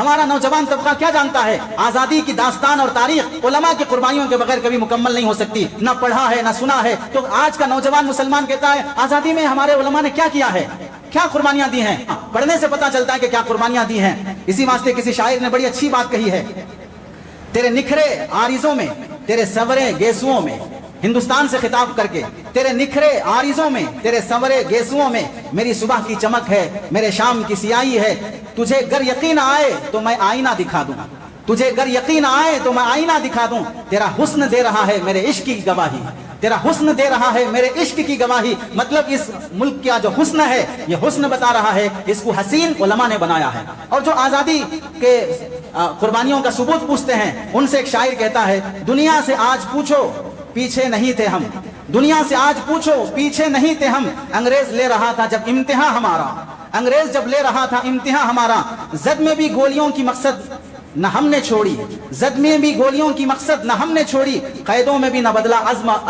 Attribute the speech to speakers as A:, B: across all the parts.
A: ہمارا نوجوان طبقہ کیا جانتا ہے؟ آزادی کی داستان اور تاریخ علماء کی قربانیوں کے بغیر کبھی مکمل نہیں ہو سکتی، نہ پڑھا ہے نہ سنا ہے۔ تو آج کا نوجوان مسلمان کہتا ہے آزادی میں ہمارے علماء نے کیا کیا ہے، کیا قربانیاں دی ہیں؟ پڑھنے سے پتہ چلتا ہے کہ کیا قربانیاں دی ہیں۔ اسی واسطے کسی شاعر نے بڑی اچھی بات کہی ہے، تیرے نکھرے عارضوں میں، تیرے سورے گیسوؤں میں، ہندوستان سے خطاب کر کے، تیرے نکھرے عارضوں میں، تیرے سورے گیسوؤں میں میری صبح کی چمک ہے، میرے شام کی سیاہی ہے۔ تجھے گر یقین آئے تو میں آئینہ دکھا دوں، تجھے گر یقین آئے تو میں آئینہ دکھا دوں، تیرا حسن دے رہا ہے میرے عشق کی گواہی، تیرا حسن دے رہا ہے میرے عشق کی گواہی۔ مطلب اس ملک کا جو حسن ہے یہ حسن بتا رہا ہے، اس کو حسین علماء نے بنایا ہے۔ اور جو آزادی کے قربانیوں کا ثبوت پوچھتے ہیں ان سے ایک شاعر کہتا ہے دنیا سے آج پوچھو پیچھے نہیں تھے ہم، دنیا سے آج پوچھو پیچھے نہیں تھے ہم، انگریز لے رہا تھا جب امتحان ہمارا، انگریز جب لے رہا تھا امتحان ہمارا، زد میں بھی گولیوں کی مقصد نہ ہم نے چھوڑی، زد میں بھی گولیوں کی مقصد نہ ہم نے چھوڑی، قیدوں میں بھی نہ بدلا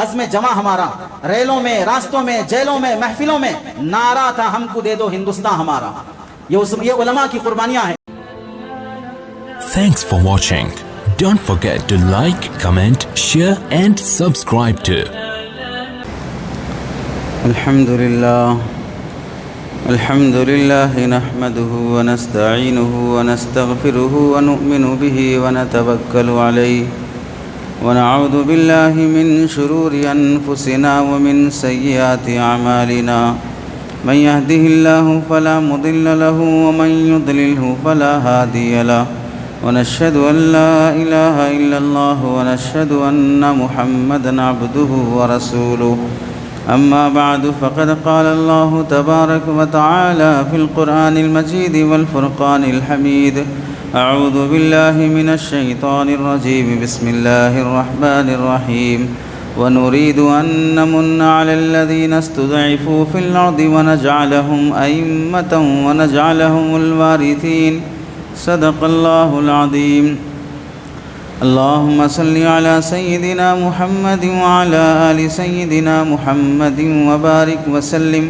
A: عزم جمع ہمارا، ریلوں میں راستوں میں جیلوں میں محفلوں میں نعرہ تھا ہم کو دے دو ہندوستان ہمارا۔ یہ علماء کی قربانیاں ہیں۔
B: Thanks for watching. Don't forget to like, comment, share and subscribe to
C: الحمد لله نحمده ونستعينه ونستغفره ونؤمن به ونتوكل عليه ونعوذ بالله من شرور أنفسنا ومن سيئات أعمالنا من يهده الله فلا مضل له ومن يضلله فلا هادي له ونشهد أن لا إله إلا الله ونشهد أن محمدًا عبده ورسوله أما بعد فقد قال الله تبارك وتعالى في القرآن المجيد والفرقان الحميد أعوذ بالله من الشيطان الرجيم بسم الله الرحمن الرحيم ونريد أن نمن على الذين استضعفوا في الأرض ونجعلهم أئمة ونجعلهم الوارثين صدق الله العظيم اللهم صل على سيدنا محمد وعلى آل سيدنا محمد وبارك وسلم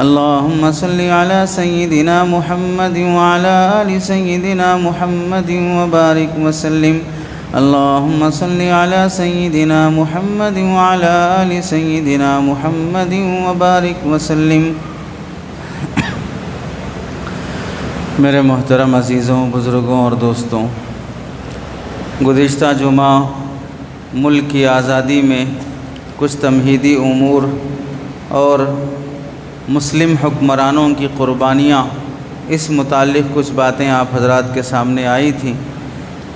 C: اللهم صل على سيدنا محمد وعلى آل سيدنا محمد وبارك وسلم اللهم صل على سيدنا محمد وعلى آل سيدنا محمد وبارك وسلم۔ میرے محترم عزیزوں، بزرگوں اور دوستوں، گزشتہ جمعہ ملک کی آزادی میں کچھ تمہیدی امور اور مسلم حکمرانوں کی قربانیاں، اس متعلق کچھ باتیں آپ حضرات کے سامنے آئی تھیں۔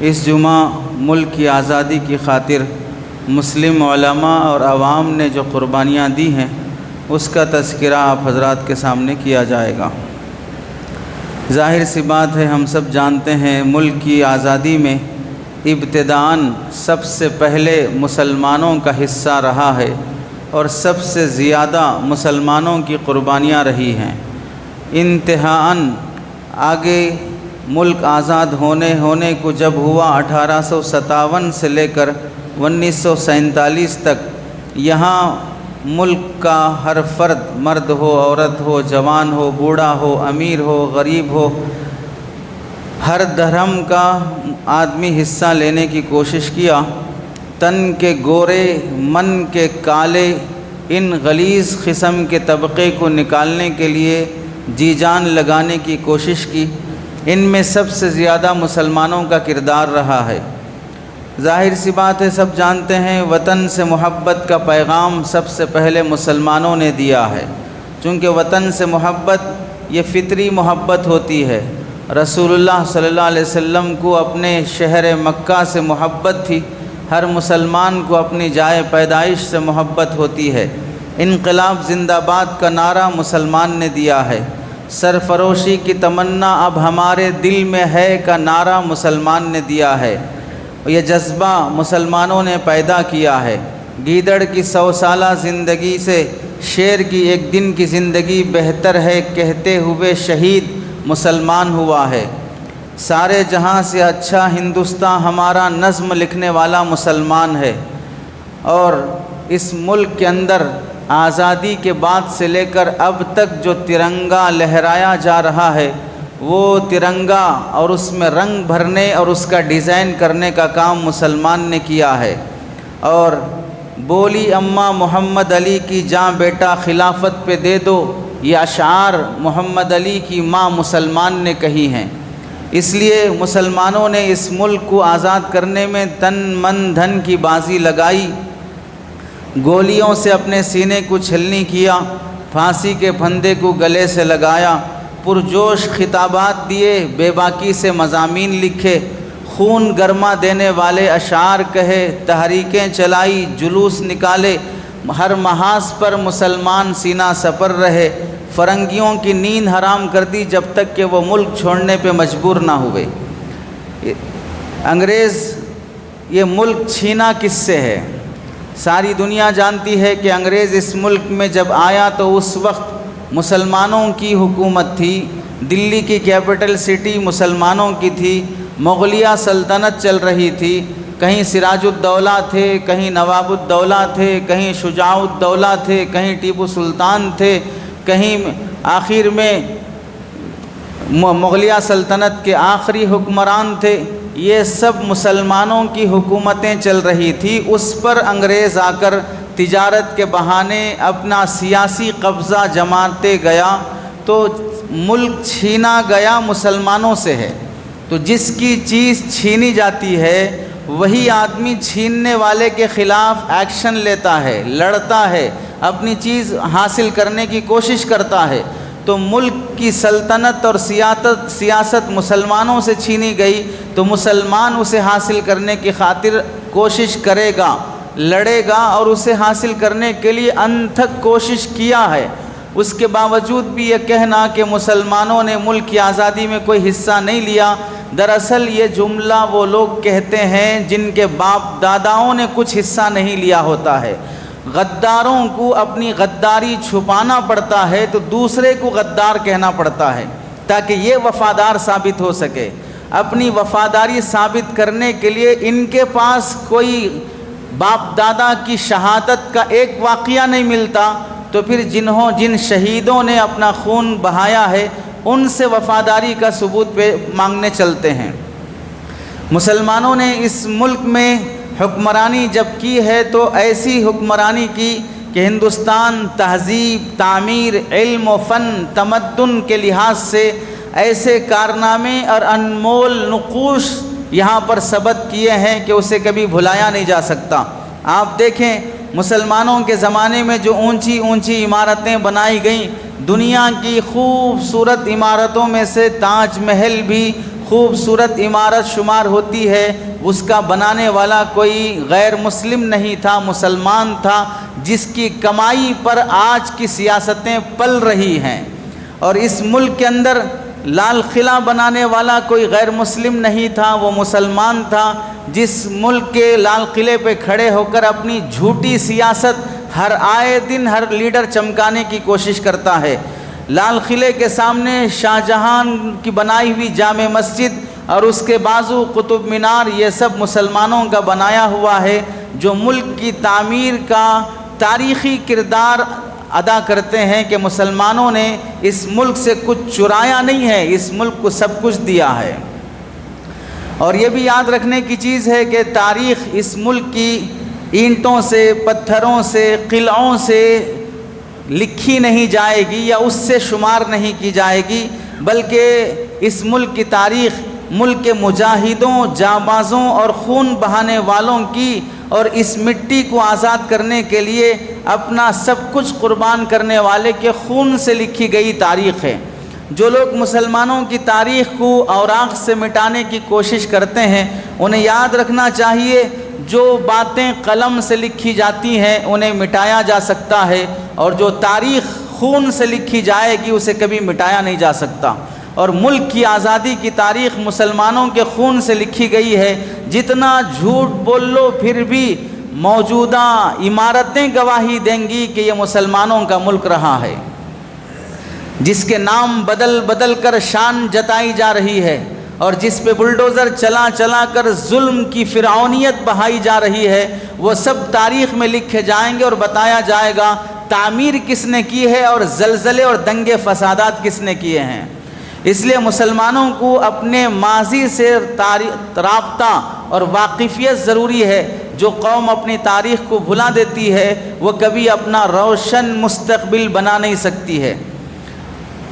C: اس جمعہ ملک کی آزادی کی خاطر مسلم علماء اور عوام نے جو قربانیاں دی ہیں اس کا تذکرہ آپ حضرات کے سامنے کیا جائے گا۔ ظاہر سی بات ہے، ہم سب جانتے ہیں ملک کی آزادی میں ابتداءً سب سے پہلے مسلمانوں کا حصہ رہا ہے اور سب سے زیادہ مسلمانوں کی قربانیاں رہی ہیں۔ انتہاءً آگے ملک آزاد ہونے کو جب ہوا 1857 سے لے کر 1947 تک، یہاں ملک کا ہر فرد، مرد ہو عورت ہو جوان ہو بوڑھا ہو امیر ہو غریب ہو، ہر دھرم کا آدمی حصہ لینے کی کوشش کیا۔ تن کے گورے من کے کالے ان غلیظ قسم کے طبقے کو نکالنے کے لیے جی جان لگانے کی کوشش کی۔ ان میں سب سے زیادہ مسلمانوں کا کردار رہا ہے۔ ظاہر سی بات ہے، سب جانتے ہیں وطن سے محبت کا پیغام سب سے پہلے مسلمانوں نے دیا ہے، چونکہ وطن سے محبت یہ فطری محبت ہوتی ہے۔ رسول اللہ صلی اللہ علیہ وسلم کو اپنے شہر مکہ سے محبت تھی، ہر مسلمان کو اپنی جائے پیدائش سے محبت ہوتی ہے۔ انقلاب زندہ باد کا نعرہ مسلمان نے دیا ہے، سرفروشی کی تمنا اب ہمارے دل میں ہے کا نعرہ مسلمان نے دیا ہے۔ یہ جذبہ مسلمانوں نے پیدا کیا ہے۔ گیدڑ کی 100 سالہ زندگی سے شیر کی ایک دن کی زندگی بہتر ہے کہتے ہوئے شہید مسلمان ہوا ہے۔ سارے جہاں سے اچھا ہندوستان ہمارا نظم لکھنے والا مسلمان ہے۔ اور اس ملک کے اندر آزادی کے بعد سے لے کر اب تک جو ترنگا لہرایا جا رہا ہے وہ ترنگا اور اس میں رنگ بھرنے اور اس کا ڈیزائن کرنے کا کام مسلمان نے کیا ہے، اور بولی اماں محمد علی کی جاں بیٹا خلافت پہ دے دو، یہ اشعار محمد علی کی ماں مسلمان نے کہی ہیں۔ اس لیے مسلمانوں نے اس ملک کو آزاد کرنے میں تن من دھن کی بازی لگائی، گولیوں سے اپنے سینے کو چھلنی کیا، پھانسی کے پھندے کو گلے سے لگایا، پرجوش خطابات دیے، بے باکی سے مضامین لکھے، خون گرما دینے والے اشعار کہے، تحریکیں چلائی، جلوس نکالے، ہر محاذ پر مسلمان سینہ سپر رہے، فرنگیوں کی نیند حرام کر دی جب تک کہ وہ ملک چھوڑنے پہ مجبور نہ ہوئے۔ انگریز یہ ملک چھینا کس سے ہے؟ ساری دنیا جانتی ہے کہ انگریز اس ملک میں جب آیا تو اس وقت مسلمانوں کی حکومت تھی، دلی کی کیپٹل سٹی مسلمانوں کی تھی، مغلیہ سلطنت چل رہی تھی، کہیں سراج الدولہ تھے، کہیں نواب الدولہ تھے، کہیں شجاع الدولہ تھے، کہیں ٹیپو سلطان تھے، کہیں آخر میں مغلیہ سلطنت کے آخری حکمران تھے، یہ سب مسلمانوں کی حکومتیں چل رہی تھی۔ اس پر انگریز آ کر تجارت کے بہانے اپنا سیاسی قبضہ جماتے گیا تو ملک چھینا گیا مسلمانوں سے ہے۔ تو جس کی چیز چھینی جاتی ہے وہی آدمی چھیننے والے کے خلاف ایکشن لیتا ہے، لڑتا ہے، اپنی چیز حاصل کرنے کی کوشش کرتا ہے۔ تو ملک کی سلطنت اور سیاست مسلمانوں سے چھینی گئی تو مسلمان اسے حاصل کرنے کی خاطر کوشش کرے گا، لڑے گا، اور اسے حاصل کرنے کے لیے انتھک کوشش کیا ہے۔ اس کے باوجود بھی یہ کہنا کہ مسلمانوں نے ملک کی آزادی میں کوئی حصہ نہیں لیا، دراصل یہ جملہ وہ لوگ کہتے ہیں جن کے باپ داداؤں نے کچھ حصہ نہیں لیا ہوتا ہے۔ غداروں کو اپنی غداری چھپانا پڑتا ہے تو دوسرے کو غدار کہنا پڑتا ہے تاکہ یہ وفادار ثابت ہو سکے۔ اپنی وفاداری ثابت کرنے کے لیے ان کے پاس کوئی باپ دادا کی شہادت کا ایک واقعہ نہیں ملتا تو پھر جن شہیدوں نے اپنا خون بہایا ہے ان سے وفاداری کا ثبوت پہ مانگنے چلتے ہیں۔ مسلمانوں نے اس ملک میں حکمرانی جب کی ہے تو ایسی حکمرانی کی کہ ہندوستان تہذیب، تعمیر، علم و فن، تمدن کے لحاظ سے ایسے کارنامے اور انمول نقوش یہاں پر ثبت کیے ہیں کہ اسے کبھی بھلایا نہیں جا سکتا۔ آپ دیکھیں مسلمانوں کے زمانے میں جو اونچی اونچی عمارتیں بنائی گئیں، دنیا کی خوبصورت عمارتوں میں سے تاج محل بھی خوبصورت عمارت شمار ہوتی ہے، اس کا بنانے والا کوئی غیر مسلم نہیں تھا، مسلمان تھا، جس کی کمائی پر آج کی سیاستیں پل رہی ہیں۔ اور اس ملک کے اندر لال قلعہ بنانے والا کوئی غیر مسلم نہیں تھا، وہ مسلمان تھا، جس ملک کے لال قلعے پہ کھڑے ہو کر اپنی جھوٹی سیاست ہر آئے دن ہر لیڈر چمکانے کی کوشش کرتا ہے۔ لال قلعے کے سامنے شاہ جہاں کی بنائی ہوئی جامع مسجد اور اس کے بازو قطب مینار، یہ سب مسلمانوں کا بنایا ہوا ہے، جو ملک کی تعمیر کا تاریخی کردار ادا کرتے ہیں کہ مسلمانوں نے اس ملک سے کچھ چرایا نہیں ہے، اس ملک کو سب کچھ دیا ہے۔ اور یہ بھی یاد رکھنے کی چیز ہے کہ تاریخ اس ملک کی اینٹوں سے، پتھروں سے، قلعوں سے لکھی نہیں جائے گی یا اس سے شمار نہیں کی جائے گی، بلکہ اس ملک کی تاریخ ملک کے مجاہدوں، جانبازوں اور خون بہانے والوں کی اور اس مٹی کو آزاد کرنے کے لیے اپنا سب کچھ قربان کرنے والے کے خون سے لکھی گئی تاریخ ہے۔ جو لوگ مسلمانوں کی تاریخ کو اوراق سے مٹانے کی کوشش کرتے ہیں انہیں یاد رکھنا چاہیے جو باتیں قلم سے لکھی جاتی ہیں انہیں مٹایا جا سکتا ہے، اور جو تاریخ خون سے لکھی جائے گی اسے کبھی مٹایا نہیں جا سکتا۔ اور ملک کی آزادی کی تاریخ مسلمانوں کے خون سے لکھی گئی ہے، جتنا جھوٹ بول لو پھر بھی موجودہ عمارتیں گواہی دیں گی کہ یہ مسلمانوں کا ملک رہا ہے، جس کے نام بدل بدل کر شان جتائی جا رہی ہے، اور جس پہ بلڈوزر چلا چلا کر ظلم کی فرعونیت بہائی جا رہی ہے، وہ سب تاریخ میں لکھے جائیں گے اور بتایا جائے گا تعمیر کس نے کی ہے اور زلزلے اور دنگے فسادات کس نے کیے ہیں۔ اس لیے مسلمانوں کو اپنے ماضی سے رابطہ اور واقفیت ضروری ہے. جو قوم اپنی تاریخ کو بھلا دیتی ہے وہ کبھی اپنا روشن مستقبل بنا نہیں سکتی ہے.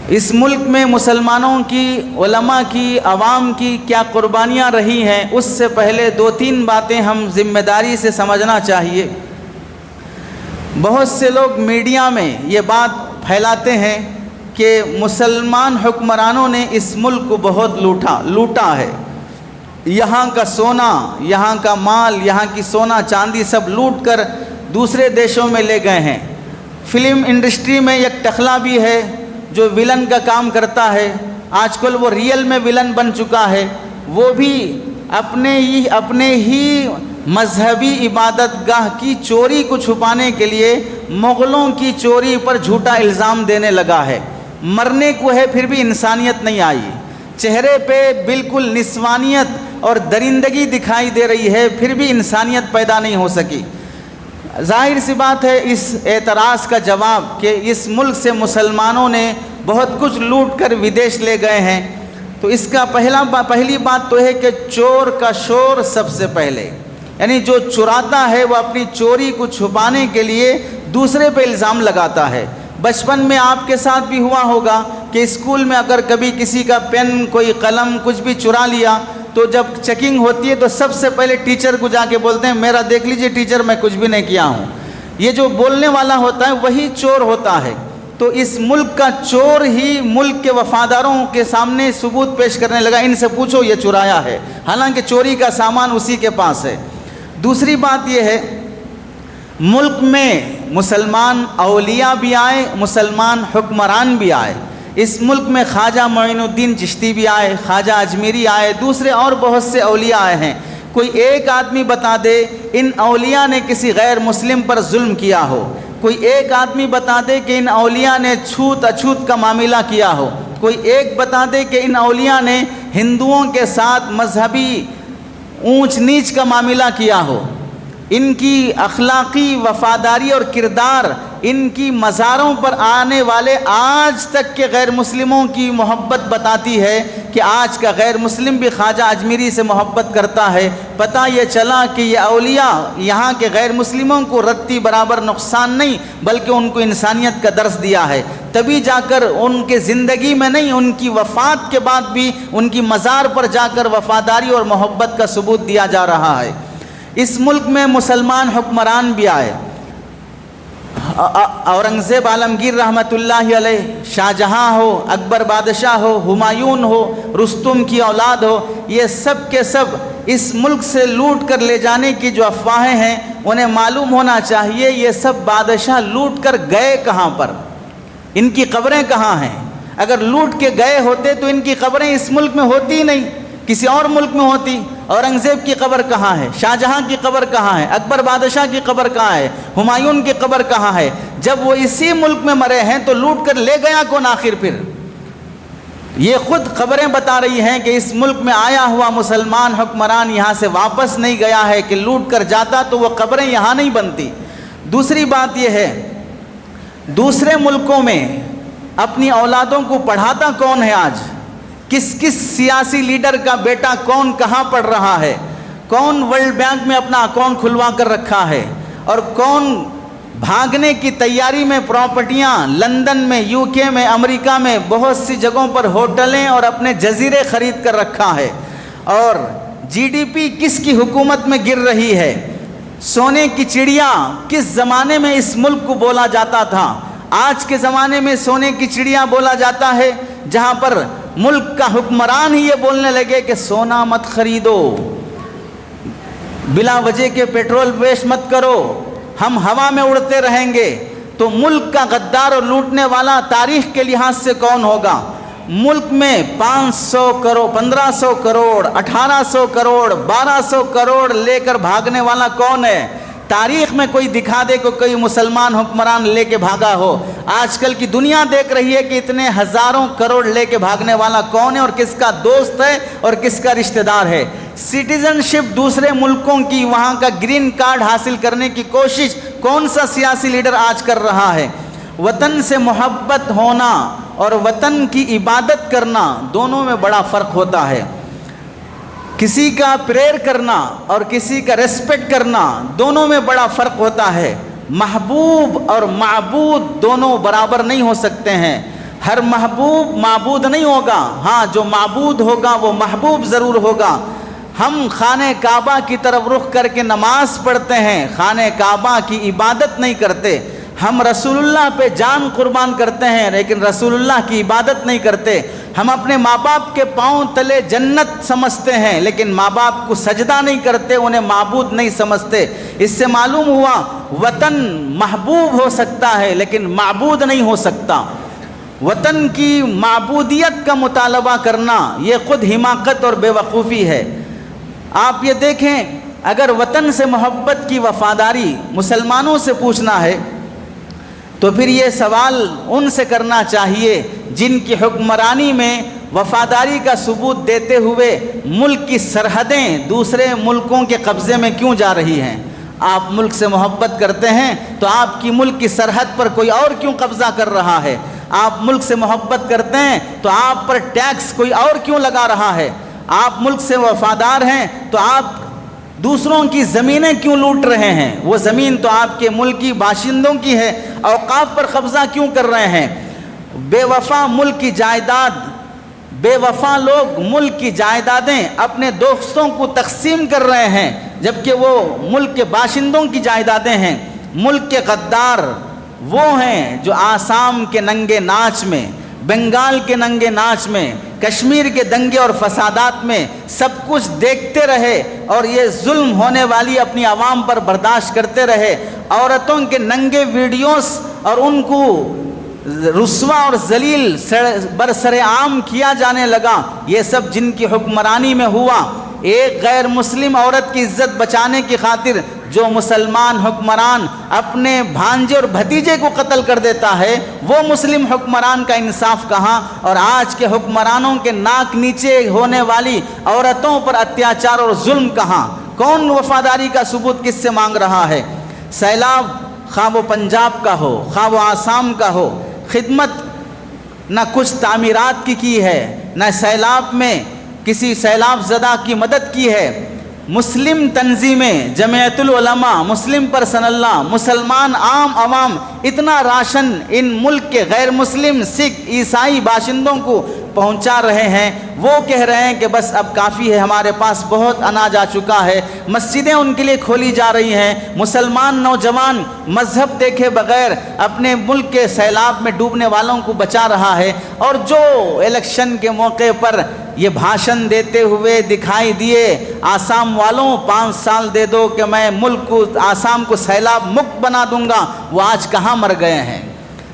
C: اس ملک میں مسلمانوں کی، علماء کی، عوام کی کیا قربانیاں رہی ہیں، اس سے پہلے 2-3 باتیں ہم ذمہ داری سے سمجھنا چاہیے. بہت سے لوگ میڈیا میں یہ بات پھیلاتے ہیں کہ مسلمان حکمرانوں نے اس ملک کو بہت لوٹا ہے. یہاں کا سونا، یہاں کا مال، یہاں کی سونا چاندی سب لوٹ کر دوسرے دیشوں میں لے گئے ہیں. فلم انڈسٹری میں ایک ٹخلا بھی ہے جو ولن کا کام کرتا ہے. آج کل وہ ریئل میں ولن بن چکا ہے. وہ بھی اپنے ہی مذہبی عبادت گاہ کی چوری کو چھپانے کے لیے مغلوں کی چوری پر جھوٹا الزام دینے لگا ہے. مرنے کو ہے پھر بھی انسانیت نہیں آئی. چہرے پہ بالکل نسوانیت اور درندگی دکھائی دے رہی ہے، پھر بھی انسانیت پیدا نہیں ہو سکی. ظاہر سی بات ہے اس اعتراض کا جواب کہ اس ملک سے مسلمانوں نے بہت کچھ لوٹ کر ودیش لے گئے ہیں. تو اس کا پہلی بات تو ہے کہ چور کا شور سب سے پہلے، یعنی جو چراتا ہے وہ اپنی چوری کو چھپانے کے لیے دوسرے پہ الزام لگاتا ہے. بچپن میں آپ کے ساتھ بھی ہوا ہوگا کہ اسکول میں اگر کبھی کسی کا پین، کوئی قلم، کچھ بھی چرا لیا تو جب چیکنگ ہوتی ہے تو سب سے پہلے ٹیچر کو جا کے بولتے ہیں میرا دیکھ لیجئے ٹیچر، میں کچھ بھی نہیں کیا ہوں. یہ جو بولنے والا ہوتا ہے وہی چور ہوتا ہے. تو اس ملک کا چور ہی ملک کے وفاداروں کے سامنے ثبوت پیش کرنے لگا، ان سے پوچھو یہ چرایا ہے، حالانکہ چوری کا سامان اسی کے پاس ہے. دوسری بات یہ ہے ملک میں مسلمان اولیاء بھی آئے، مسلمان حکمران بھی آئے. اس ملک میں خواجہ معین الدین چشتی بھی آئے، خواجہ اجمیری آئے، دوسرے اور بہت سے اولیاء آئے ہیں. کوئی ایک آدمی بتا دے ان اولیاء نے کسی غیر مسلم پر ظلم کیا ہو. کوئی ایک آدمی بتا دے کہ ان اولیاء نے چھوت اچھوت کا معاملہ کیا ہو. کوئی ایک بتا دے کہ ان اولیاء نے ہندوؤں کے ساتھ مذہبی اونچ نیچ کا معاملہ کیا ہو. ان کی اخلاقی وفاداری اور کردار ان کی مزاروں پر آنے والے آج تک کے غیر مسلموں کی محبت بتاتی ہے کہ آج کا غیر مسلم بھی خواجہ اجمیری سے محبت کرتا ہے. پتہ یہ چلا کہ یہ اولیاء یہاں کے غیر مسلموں کو رتی برابر نقصان نہیں بلکہ ان کو انسانیت کا درس دیا ہے. تبھی جا کر ان کے زندگی میں نہیں، ان کی وفات کے بعد بھی ان کی مزار پر جا کر وفاداری اور محبت کا ثبوت دیا جا رہا ہے. اس ملک میں مسلمان حکمران بھی آئے. اورنگزیب عالمگیر رحمۃ اللہ علیہ، شاہ جہاں ہو، اکبر بادشاہ ہو، ہمایون ہو، رستم کی اولاد ہو، یہ سب کے سب اس ملک سے لوٹ کر لے جانے کی جو افواہیں ہیں انہیں معلوم ہونا چاہیے یہ سب بادشاہ لوٹ کر گئے کہاں پر، ان کی قبریں کہاں ہیں. اگر لوٹ کے گئے ہوتے تو ان کی قبریں اس ملک میں ہوتی ہی نہیں، کسی اور ملک میں ہوتی. اورنگزیب کی قبر کہاں ہے؟ شاہ جہاں کی قبر کہاں ہے؟ اکبر بادشاہ کی قبر کہاں ہے؟ ہمایون کی قبر کہاں ہے؟ جب وہ اسی ملک میں مرے ہیں تو لوٹ کر لے گیا کون آخر پھر؟ یہ خود خبریں بتا رہی ہیں کہ اس ملک میں آیا ہوا مسلمان حکمران یہاں سے واپس نہیں گیا ہے کہ لوٹ کر جاتا تو وہ قبریں یہاں نہیں بنتی. دوسری بات یہ ہے دوسرے ملکوں میں اپنی اولادوں کو پڑھاتا کون ہے آج؟ کس سیاسی لیڈر کا بیٹا کون کہاں پڑھ رہا ہے؟ کون ورلڈ بینک میں اپنا اکاؤنٹ کھلوا کر رکھا ہے؟ اور کون بھاگنے کی تیاری میں پراپرٹیاں لندن میں، یو کے میں، امریکہ میں بہت سی جگہوں پر ہوٹلیں اور اپنے جزیرے خرید کر رکھا ہے؟ اور جی ڈی پی کس کی حکومت میں گر رہی ہے؟ سونے کی چڑیا کس زمانے میں اس ملک کو بولا جاتا تھا؟ آج کے زمانے میں سونے کی چڑیا بولا جاتا ہے جہاں پر ملک کا حکمران ہی یہ بولنے لگے کہ سونا مت خریدو، بلا وجہ کے پیٹرول پیش مت کرو، ہم ہوا میں اڑتے رہیں گے. تو ملک کا غدار اور لوٹنے والا تاریخ کے لحاظ سے کون ہوگا؟ ملک میں 500 کروڑ، 1500 کروڑ، 1800 کروڑ، 1200 کروڑ لے کر بھاگنے والا کون ہے؟ تاریخ میں کوئی دکھا دے کہ کوئی مسلمان حکمران لے کے بھاگا ہو. آج کل کی دنیا دیکھ رہی ہے کہ اتنے ہزاروں کروڑ لے کے بھاگنے والا کون ہے اور کس کا دوست ہے اور کس کا رشتہ دار ہے. سٹیزن شپ دوسرے ملکوں کی، وہاں کا گرین کارڈ حاصل کرنے کی کوشش کون سا سیاسی لیڈر آج کر رہا ہے؟ وطن سے محبت ہونا اور وطن کی عبادت کرنا دونوں میں بڑا فرق ہوتا ہے. کسی کا پریئر کرنا اور کسی کا ریسپیکٹ کرنا دونوں میں بڑا فرق ہوتا ہے. محبوب اور معبود دونوں برابر نہیں ہو سکتے ہیں. ہر محبوب معبود نہیں ہوگا، ہاں جو معبود ہوگا وہ محبوب ضرور ہوگا. ہم خانہ کعبہ کی طرف رخ کر کے نماز پڑھتے ہیں، خانہ کعبہ کی عبادت نہیں کرتے. ہم رسول اللہ پہ جان قربان کرتے ہیں لیکن رسول اللہ کی عبادت نہیں کرتے. ہم اپنے ماں باپ کے پاؤں تلے جنت سمجھتے ہیں لیکن ماں باپ کو سجدہ نہیں کرتے، انہیں معبود نہیں سمجھتے. اس سے معلوم ہوا وطن محبوب ہو سکتا ہے لیکن معبود نہیں ہو سکتا. وطن کی معبودیت کا مطالبہ کرنا یہ خود حماقت اور بے وقوفی ہے. آپ یہ دیکھیں، اگر وطن سے محبت کی وفاداری مسلمانوں سے پوچھنا ہے تو پھر یہ سوال ان سے کرنا چاہیے جن کی حکمرانی میں وفاداری کا ثبوت دیتے ہوئے ملک کی سرحدیں دوسرے ملکوں کے قبضے میں کیوں جا رہی ہیں. آپ ملک سے محبت کرتے ہیں تو آپ کی ملک کی سرحد پر کوئی اور کیوں قبضہ کر رہا ہے. آپ ملک سے محبت کرتے ہیں تو آپ پر ٹیکس کوئی اور کیوں لگا رہا ہے. آپ ملک سے وفادار ہیں تو آپ دوسروں کی زمینیں کیوں لوٹ رہے ہیں. وہ زمین تو آپ کے ملکی باشندوں کی ہے، اوقاف پر قبضہ کیوں کر رہے ہیں. بے وفا ملک کی جائیداد، بے وفا لوگ ملک کی جائیدادیں اپنے دوستوں کو تقسیم کر رہے ہیں جبکہ وہ ملک کے باشندوں کی جائیدادیں ہیں. ملک کے غدار وہ ہیں جو آسام کے ننگے ناچ میں، بنگال کے ننگے ناچ میں، کشمیر کے دنگے اور فسادات میں سب کچھ دیکھتے رہے اور یہ ظلم ہونے والی اپنی عوام پر برداشت کرتے رہے. عورتوں کے ننگے ویڈیوز اور ان کو رسوا اور ذلیل برسر عام کیا جانے لگا. یہ سب جن کی حکمرانی میں ہوا. ایک غیر مسلم عورت کی عزت بچانے کی خاطر جو مسلمان حکمران اپنے بھانجے اور بھتیجے کو قتل کر دیتا ہے وہ مسلم حکمران کا انصاف کہاں. اور آج کے حکمرانوں کے ناک نیچے ہونے والی عورتوں پر اتیاچار اور ظلم کہاں. کون وفاداری کا ثبوت کس سے مانگ رہا ہے. سیلاب خواہ وہ پنجاب کا ہو خواہ وہ آسام کا ہو، خدمت نہ کچھ تعمیرات کی ہے، نہ سیلاب میں کسی سیلاب زدہ کی مدد کی ہے. مسلم تنظیمیں، جمعیت العلماء، مسلم پرسن اللہ، مسلمان عام عوام اتنا راشن ان ملک کے غیر مسلم سکھ عیسائی باشندوں کو پہنچا رہے ہیں. وہ کہہ رہے ہیں کہ بس اب کافی ہے، ہمارے پاس بہت اناج آ چکا ہے. مسجدیں ان کے لیے کھولی جا رہی ہیں. مسلمان نوجوان مذہب دیکھے بغیر اپنے ملک کے سیلاب میں ڈوبنے والوں کو بچا رہا ہے. اور جو الیکشن کے موقع پر یہ بھاشن دیتے ہوئے دکھائی دیے، آسام والوں 5 سال دے دو کہ میں ملک کو، آسام کو سیلاب مکت بنا دوں گا، وہ آج کہاں مر گئے ہیں.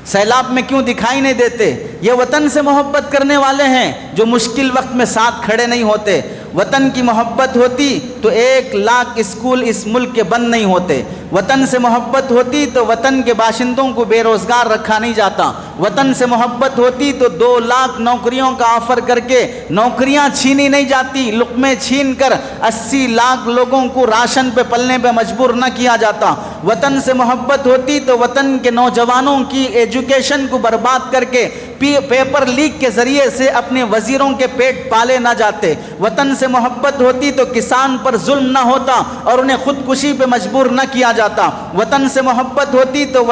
C: سیلاب میں کیوں دکھائی نہیں دیتے. یہ وطن سے محبت کرنے والے ہیں جو مشکل وقت میں ساتھ کھڑے نہیں ہوتے. وطن کی محبت ہوتی تو 1 لاکھ اسکول اس ملک کے بند نہیں ہوتے. وطن سے محبت ہوتی تو وطن کے باشندوں کو بے روزگار رکھا نہیں جاتا. وطن سے محبت ہوتی تو 2 لاکھ نوکریوں کا آفر کر کے نوکریاں چھینی نہیں جاتی. لقمے چھین کر 80 لاکھ لوگوں کو راشن پہ پلنے پہ مجبور نہ کیا جاتا. وطن سے محبت ہوتی تو وطن کے نوجوانوں کی ایجوکیشن کو برباد کر کے پیپر لیک کے ذریعے سے اپنے وزیروں کے پیٹ پالے نہ جاتے. وطن سے محبت ہوتی تو کسان پر ظلم نہ ہوتا اور انہیں خودکشی پہ مجبور نہ کیا جاتا. وطن سے محبت ہوتی تو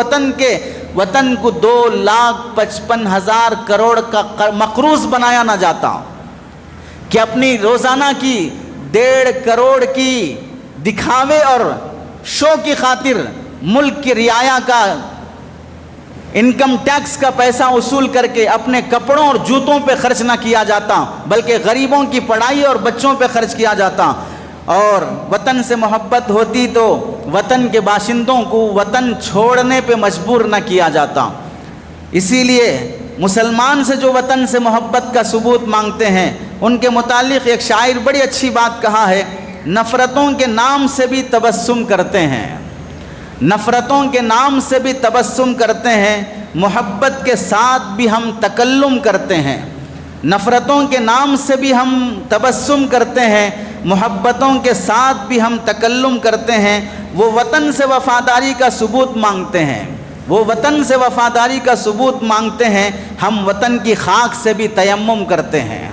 C: وطن کو 2,55,000 کروڑ کا مقروض بنایا نہ جاتا کہ اپنی روزانہ کی 1.5 کروڑ کی دکھاوے اور شو کی خاطر ملک کی رعایا کا انکم ٹیکس کا پیسہ وصول کر کے اپنے کپڑوں اور جوتوں پہ خرچ نہ کیا جاتا بلکہ غریبوں کی پڑھائی اور بچوں پہ خرچ کیا جاتا. اور وطن سے محبت ہوتی تو وطن کے باشندوں کو وطن چھوڑنے پہ مجبور نہ کیا جاتا. اسی لیے مسلمان سے جو وطن سے محبت کا ثبوت مانگتے ہیں ان کے متعلق ایک شاعر بڑی اچھی بات کہا ہے. نفرتوں کے نام سے بھی تبسم کرتے ہیں، نفرتوں کے نام سے بھی تبسم کرتے ہیں، محبت کے ساتھ بھی ہم تکلم کرتے ہیں. نفرتوں کے نام سے بھی ہم تبسم کرتے ہیں، محبتوں کے ساتھ بھی ہم تکلم کرتے ہیں. وہ وطن سے وفاداری کا ثبوت مانگتے ہیں.
A: وہ وطن سے وفاداری کا ثبوت مانگتے ہیں، ہم وطن کی خاک سے بھی تیمم کرتے ہیں،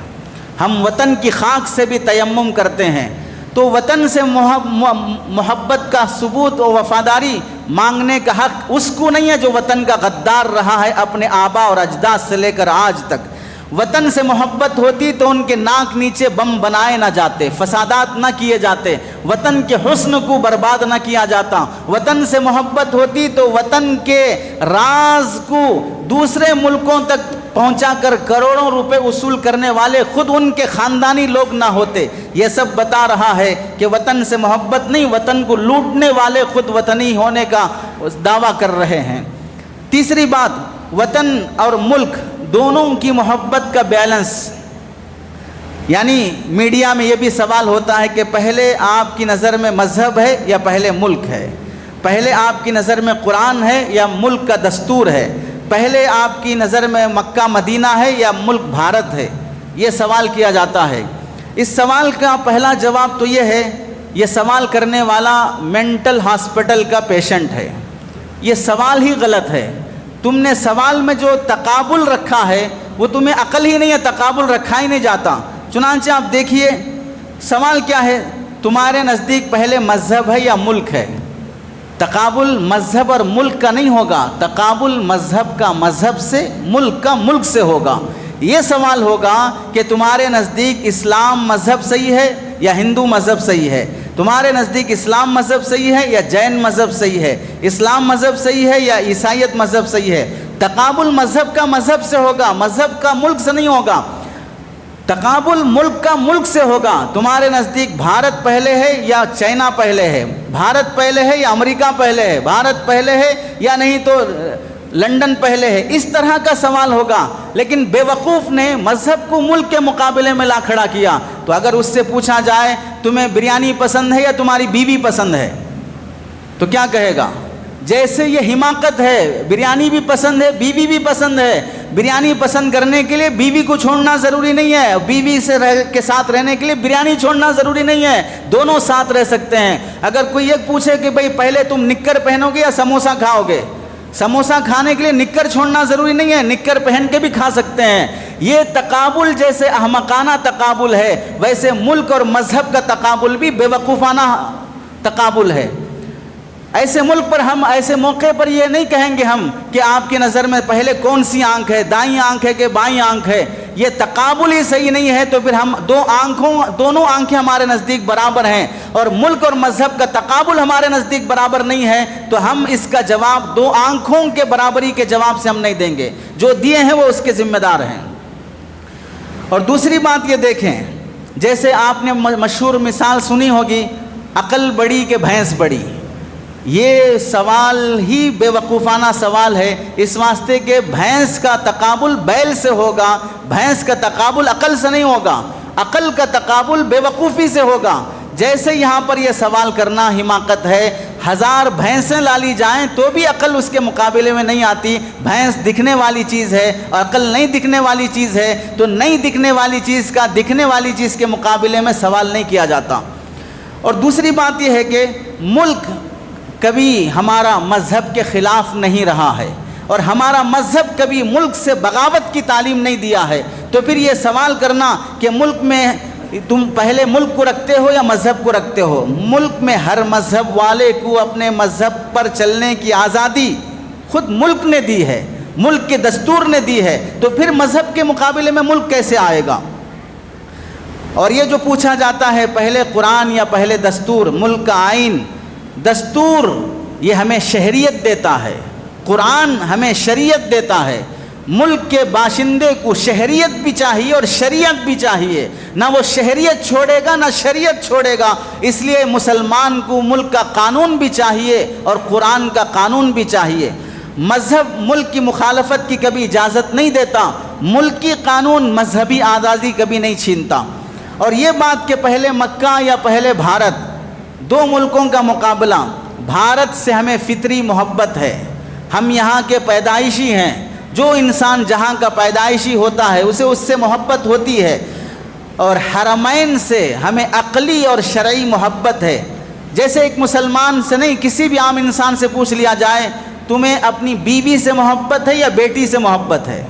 A: ہم وطن کی خاک سے بھی تیمم کرتے ہیں۔ تو وطن سے محبت کا ثبوت و وفاداری مانگنے کا حق اس کو نہیں ہے جو وطن کا غدار رہا ہے اپنے آبا اور اجداد سے لے کر آج تک۔ وطن سے محبت ہوتی تو ان کے ناک نیچے بم بنائے نہ جاتے، فسادات نہ کیے جاتے، وطن کے حسن کو برباد نہ کیا جاتا۔ وطن سے محبت ہوتی تو وطن کے راز کو دوسرے ملکوں تک پہنچا کر کروڑوں روپے وصول کرنے والے خود ان کے خاندانی لوگ نہ ہوتے۔ یہ سب بتا رہا ہے کہ وطن سے محبت نہیں، وطن کو لوٹنے والے خود وطنی ہونے کا دعویٰ کر رہے ہیں۔ تیسری بات، وطن اور ملک دونوں کی محبت کا بیلنس، یعنی میڈیا میں یہ بھی سوال ہوتا ہے کہ پہلے آپ کی نظر میں مذہب ہے یا پہلے ملک ہے، پہلے آپ کی نظر میں قرآن ہے یا ملک کا دستور ہے، پہلے آپ کی نظر میں مکہ مدینہ ہے یا ملک بھارت ہے، یہ سوال کیا جاتا ہے۔ اس سوال کا پہلا جواب تو یہ ہے، یہ سوال کرنے والا مینٹل ہاسپٹل کا پیشنٹ ہے، یہ سوال ہی غلط ہے۔ تم نے سوال میں جو تقابل رکھا ہے وہ تمہیں عقل ہی نہیں ہے، تقابل رکھا ہی نہیں جاتا۔ چنانچہ آپ دیکھیے سوال کیا ہے، تمہارے نزدیک پہلے مذہب ہے یا ملک ہے؟ تقابل مذہب اور ملک کا نہیں ہوگا، تقابل مذہب کا مذہب سے، ملک کا ملک سے ہوگا۔ یہ سوال ہوگا کہ تمہارے نزدیک اسلام مذہب صحیح ہے یا ہندو مذہب صحیح ہے، تمہارے نزدیک اسلام مذہب صحیح ہے یا جین مذہب صحیح ہے، اسلام مذہب صحیح ہے یا عیسائیت مذہب صحیح ہے۔ تقابل مذہب کا مذہب سے ہوگا، مذہب کا ملک سے نہیں ہوگا۔ تقابل ملک کا ملک سے ہوگا۔ تمہارے نزدیک بھارت پہلے ہے یا چائنا پہلے ہے، بھارت پہلے ہے یا امریکہ پہلے ہے، بھارت پہلے ہے یا نہیں تو لنڈن پہلے ہے، اس طرح کا سوال ہوگا۔ لیکن بے وقوف نے مذہب کو ملک کے مقابلے میں لا کھڑا کیا۔ تو اگر اس سے پوچھا جائے تمہیں بریانی پسند ہے یا تمہاری بیوی پسند ہے تو کیا کہے گا؟ جیسے یہ حماقت ہے، بریانی بھی پسند ہے، بیوی بھی پسند ہے۔ بریانی پسند کرنے کے لیے بیوی کو چھوڑنا ضروری نہیں ہے، بیوی کے ساتھ رہنے کے لیے بریانی چھوڑنا ضروری نہیں ہے، دونوں ساتھ رہ سکتے ہیں۔ اگر کوئی یہ پوچھے کہ بھئی پہلے تم نکر پہنو گے یا سموسہ کھاؤ گے، سموسہ کھانے کے لیے نکر چھوڑنا ضروری نہیں ہے، نکر پہن کے بھی کھا سکتے ہیں۔ یہ تقابل جیسے احمقانہ تقابل ہے، ویسے ملک اور مذہب کا تقابل بھی بے وقوفانہ تقابل ہے۔ ایسے ملک پر ہم ایسے موقع پر یہ نہیں کہیں گے ہم کہ آپ کی نظر میں پہلے کون سی آنکھ ہے، دائیں آنکھ ہے کہ بائیں آنکھ ہے، یہ تقابل ہی صحیح نہیں ہے۔ تو پھر ہم دونوں آنکھیں ہمارے نزدیک برابر ہیں اور ملک اور مذہب کا تقابل ہمارے نزدیک برابر نہیں ہے، تو ہم اس کا جواب دو آنکھوں کے برابری کے جواب سے ہم نہیں دیں گے، جو دیے ہیں وہ اس کے ذمہ دار ہیں۔ اور دوسری بات یہ دیکھیں، جیسے آپ نے مشہور مثال سنی ہوگی، عقل بڑی کہ بھینس بڑی، یہ سوال ہی بے وقوفانہ سوال ہے، اس واسطے کہ بھینس کا تقابل بیل سے ہوگا، بھینس کا تقابل عقل سے نہیں ہوگا، عقل کا تقابل بے وقوفی سے ہوگا۔ جیسے یہاں پر یہ سوال کرنا حماقت ہے، 1000 بھینسیں لا لی جائیں تو بھی عقل اس کے مقابلے میں نہیں آتی۔ بھینس دکھنے والی چیز ہے اور عقل نہیں دکھنے والی چیز ہے، تو نہیں دکھنے والی چیز کا دکھنے والی چیز کے مقابلے میں سوال نہیں کیا جاتا۔ اور دوسری بات یہ ہے کہ ملک کبھی ہمارا مذہب کے خلاف نہیں رہا ہے اور ہمارا مذہب کبھی ملک سے بغاوت کی تعلیم نہیں دیا ہے۔ تو پھر یہ سوال کرنا کہ ملک میں تم پہلے ملک کو رکھتے ہو یا مذہب کو رکھتے ہو، ملک میں ہر مذہب والے کو اپنے مذہب پر چلنے کی آزادی خود ملک نے دی ہے، ملک کے دستور نے دی ہے، تو پھر مذہب کے مقابلے میں ملک کیسے آئے گا؟ اور یہ جو پوچھا جاتا ہے پہلے قرآن یا پہلے دستور، ملک کا آئین، دستور یہ ہمیں شہریت دیتا ہے، قرآن ہمیں شریعت دیتا ہے۔ ملک کے باشندے کو شہریت بھی چاہیے اور شریعت بھی چاہیے، نہ وہ شہریت چھوڑے گا نہ شریعت چھوڑے گا۔ اس لیے مسلمان کو ملک کا قانون بھی چاہیے اور قرآن کا قانون بھی چاہیے۔ مذہب ملک کی مخالفت کی کبھی اجازت نہیں دیتا، ملکی قانون مذہبی آزادی کبھی نہیں چھینتا۔ اور یہ بات کہ پہلے مکہ یا پہلے بھارت، دو ملکوں کا مقابلہ، بھارت سے ہمیں فطری محبت ہے، ہم یہاں کے پیدائشی ہیں، جو انسان جہاں کا پیدائشی ہوتا ہے اسے اس سے محبت ہوتی ہے۔ اور حرمین سے ہمیں عقلی اور شرعی محبت ہے۔ جیسے ایک مسلمان سے نہیں، کسی بھی عام انسان سے پوچھ لیا جائے تمہیں اپنی بیوی سے محبت ہے یا بیٹی سے محبت ہے؟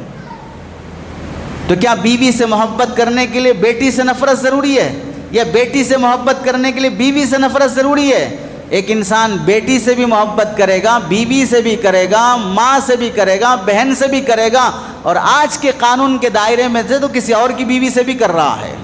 A: تو کیا بیوی سے محبت کرنے کے لیے بیٹی سے نفرت ضروری ہے، یا بیٹی سے محبت کرنے کے لیے بیوی سے نفرت ضروری ہے؟ ایک انسان بیٹی سے بھی محبت کرے گا، بیوی سے بھی کرے گا، ماں سے بھی کرے گا، بہن سے بھی کرے گا، اور آج کے قانون کے دائرے میں سے تو کسی اور کی بیوی سے بھی کر رہا ہے۔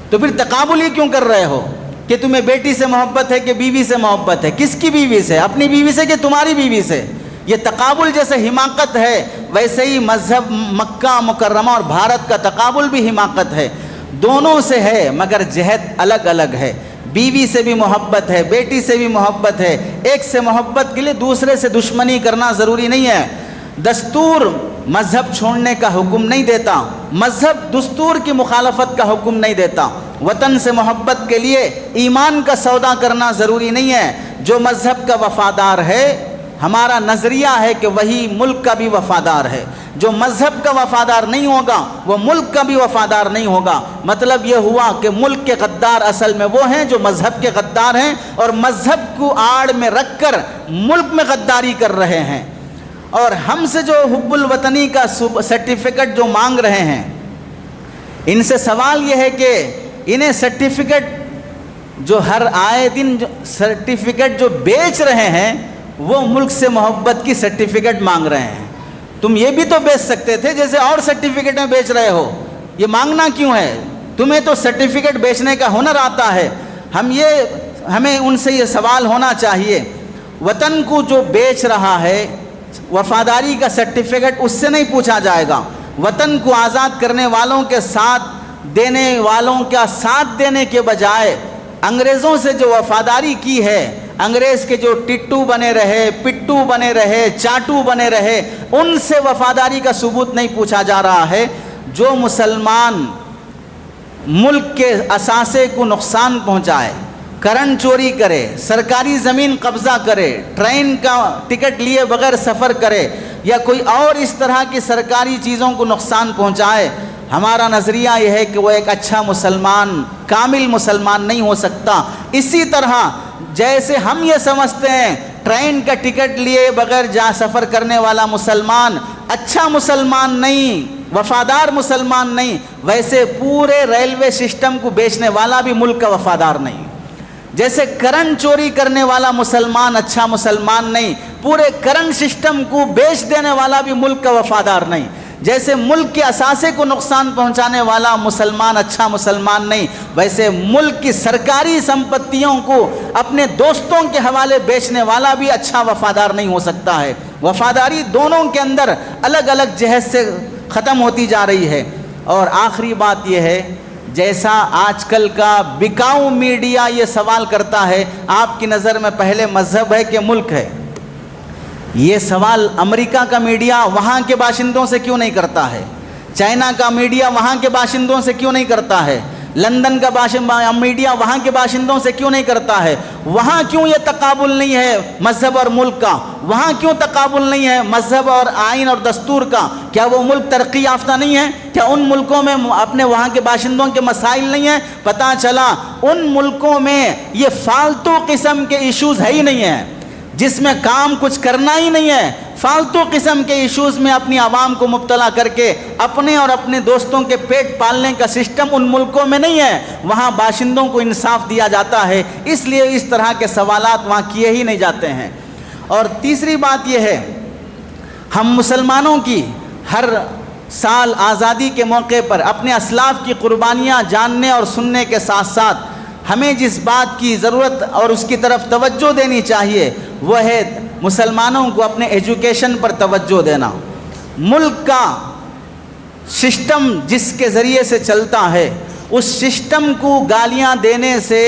A: تو پھر تقابل ہی کیوں کر رہے ہو کہ تمہیں بیٹی سے محبت ہے کہ بیوی سے محبت ہے؟ کس کی بیوی سے؟ اپنی بیوی سے کہ تمہاری بیوی سے؟ یہ تقابل جیسے حماقت ہے، ویسے ہی مذہب مکہ مکرمہ اور بھارت کا تقابل بھی حماقت ہے۔ دونوں سے ہے مگر جہت الگ الگ ہے۔ بیوی سے بھی محبت ہے، بیٹی سے بھی محبت ہے۔ ایک سے محبت کے لیے دوسرے سے دشمنی کرنا ضروری نہیں ہے۔ دستور مذہب چھوڑنے کا حکم نہیں دیتا، مذہب دستور کی مخالفت کا حکم نہیں دیتا۔ وطن سے محبت کے لیے ایمان کا سودا کرنا ضروری نہیں ہے۔ جو مذہب کا وفادار ہے، ہمارا نظریہ ہے کہ وہی ملک کا بھی وفادار ہے۔ جو مذہب کا وفادار نہیں ہوگا وہ ملک کا بھی وفادار نہیں ہوگا۔ مطلب یہ ہوا کہ ملک کے غدار اصل میں وہ ہیں جو مذہب کے غدار ہیں، اور مذہب کو آڑ میں رکھ کر ملک میں غداری کر رہے ہیں۔ اور ہم سے جو حب الوطنی کا سرٹیفکیٹ جو مانگ رہے ہیں، ان سے سوال یہ ہے کہ انہیں سرٹیفکیٹ جو ہر آئے دن سرٹیفکیٹ جو بیچ رہے ہیں، وہ ملک سے محبت کی سرٹیفکیٹ مانگ رہے ہیں۔ تم یہ بھی تو بیچ سکتے تھے جیسے اور سرٹیفکیٹیں بیچ رہے ہو، یہ مانگنا کیوں ہے؟ تمہیں تو سرٹیفکیٹ بیچنے کا ہنر آتا ہے۔ ہمیں ان سے یہ سوال ہونا چاہیے، وطن کو جو بیچ رہا ہے وفاداری کا سرٹیفکیٹ اس سے نہیں پوچھا جائے گا۔ وطن کو آزاد کرنے والوں کے ساتھ دینے والوں کا ساتھ دینے کے بجائے انگریزوں سے جو وفاداری کی ہے، انگریز کے جو ٹٹو بنے رہے، پٹو بنے رہے، چاٹو بنے رہے، ان سے وفاداری کا ثبوت نہیں پوچھا جا رہا ہے۔ جو مسلمان ملک کے اثاثے کو نقصان پہنچائے، کرنٹ چوری کرے، سرکاری زمین قبضہ کرے، ٹرین کا ٹکٹ لیے بغیر سفر کرے، یا کوئی اور اس طرح کی سرکاری چیزوں کو نقصان پہنچائے، ہمارا نظریہ یہ ہے کہ وہ ایک اچھا مسلمان، کامل مسلمان نہیں ہو سکتا۔ اسی طرح جیسے ہم یہ سمجھتے ہیں ٹرین کا ٹکٹ لیے بغیر سفر کرنے والا مسلمان اچھا مسلمان نہیں، وفادار مسلمان نہیں، ویسے پورے ریلوے سسٹم کو بیچنے والا بھی ملک کا وفادار نہیں۔ جیسے کرنٹ چوری کرنے والا مسلمان اچھا مسلمان نہیں، پورے کرنٹ سسٹم کو بیچ دینے والا بھی ملک کا وفادار نہیں۔ جیسے ملک کے اثاثے کو نقصان پہنچانے والا مسلمان اچھا مسلمان نہیں، ویسے ملک کی سرکاری سمپتیوں کو اپنے دوستوں کے حوالے بیچنے والا بھی اچھا وفادار نہیں ہو سکتا ہے۔ وفاداری دونوں کے اندر الگ الگ جہت سے ختم ہوتی جا رہی ہے۔ اور آخری بات یہ ہے، جیسا آج کل کا بکاؤ میڈیا یہ سوال کرتا ہے، آپ کی نظر میں پہلے مذہب ہے کہ ملک ہے؟ یہ سوال امریکہ کا میڈیا وہاں کے باشندوں سے کیوں نہیں کرتا ہے؟ چائنا کا میڈیا وہاں کے باشندوں سے کیوں نہیں کرتا ہے؟ لندن کا میڈیا وہاں کے باشندوں سے کیوں نہیں کرتا ہے؟ وہاں کیوں یہ تقابل نہیں ہے مذہب اور ملک کا؟ وہاں کیوں تقابل نہیں ہے مذہب اور آئین اور دستور کا؟ کیا وہ ملک ترقی یافتہ نہیں ہے؟ کیا ان ملکوں میں اپنے وہاں کے باشندوں کے مسائل نہیں ہیں؟ پتہ چلا ان ملکوں میں یہ فالتو قسم کے ایشوز ہے ہی نہیں ہیں، جس میں کام کچھ کرنا ہی نہیں ہے۔ فالتو قسم کے ایشوز میں اپنی عوام کو مبتلا کر کے اپنے اور اپنے دوستوں کے پیٹ پالنے کا سسٹم ان ملکوں میں نہیں ہے۔ وہاں باشندوں کو انصاف دیا جاتا ہے، اس لیے اس طرح کے سوالات وہاں کیے ہی نہیں جاتے ہیں۔ اور تیسری بات یہ ہے، ہم مسلمانوں کی ہر سال آزادی کے موقع پر اپنے اسلاف کی قربانیاں جاننے اور سننے کے ساتھ ساتھ ہمیں جس بات کی ضرورت اور اس کی طرف توجہ دینی چاہیے وہ ہے مسلمانوں کو اپنے ایجوکیشن پر توجہ دینا۔ ملک کا سسٹم جس کے ذریعے سے چلتا ہے، اس سسٹم کو گالیاں دینے سے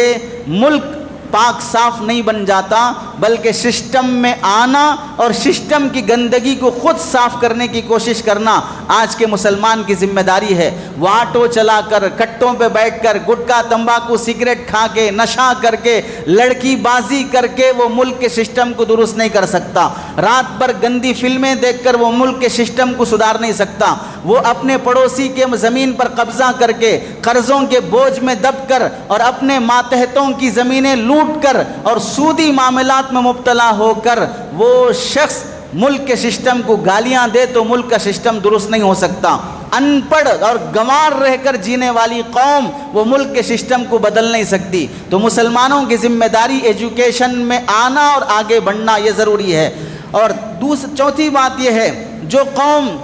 A: ملک پاک صاف نہیں بن جاتا، بلکہ سسٹم میں آنا اور سسٹم کی گندگی کو خود صاف کرنے کی کوشش کرنا آج کے مسلمان کی ذمہ داری ہے۔ وہ آٹو چلا کر، کٹوں پہ بیٹھ کر، گٹکا تمباکو سگریٹ کھا کے، نشہ کر کے، لڑکی بازی کر کے وہ ملک کے سسٹم کو درست نہیں کر سکتا۔ رات بھر گندی فلمیں دیکھ کر وہ ملک کے سسٹم کو سدھار نہیں سکتا۔ وہ اپنے پڑوسی کے زمین پر قبضہ کر کے، قرضوں کے بوجھ میں دب کر اور اپنے ماتحتوں کی زمینیں لوٹ کر اور سودی معاملات میں مبتلا ہو کر وہ شخص ملک کے سسٹم کو گالیاں دے تو ملک کا سسٹم درست نہیں ہو سکتا. ان پڑھ اور گنوار رہ کر جینے والی قوم وہ ملک کے سسٹم کو بدل نہیں سکتی. تو مسلمانوں کی ذمہ داری ایجوکیشن میں آنا اور آگے بڑھنا یہ ضروری ہے. اور چوتھی بات یہ ہے، جو قوم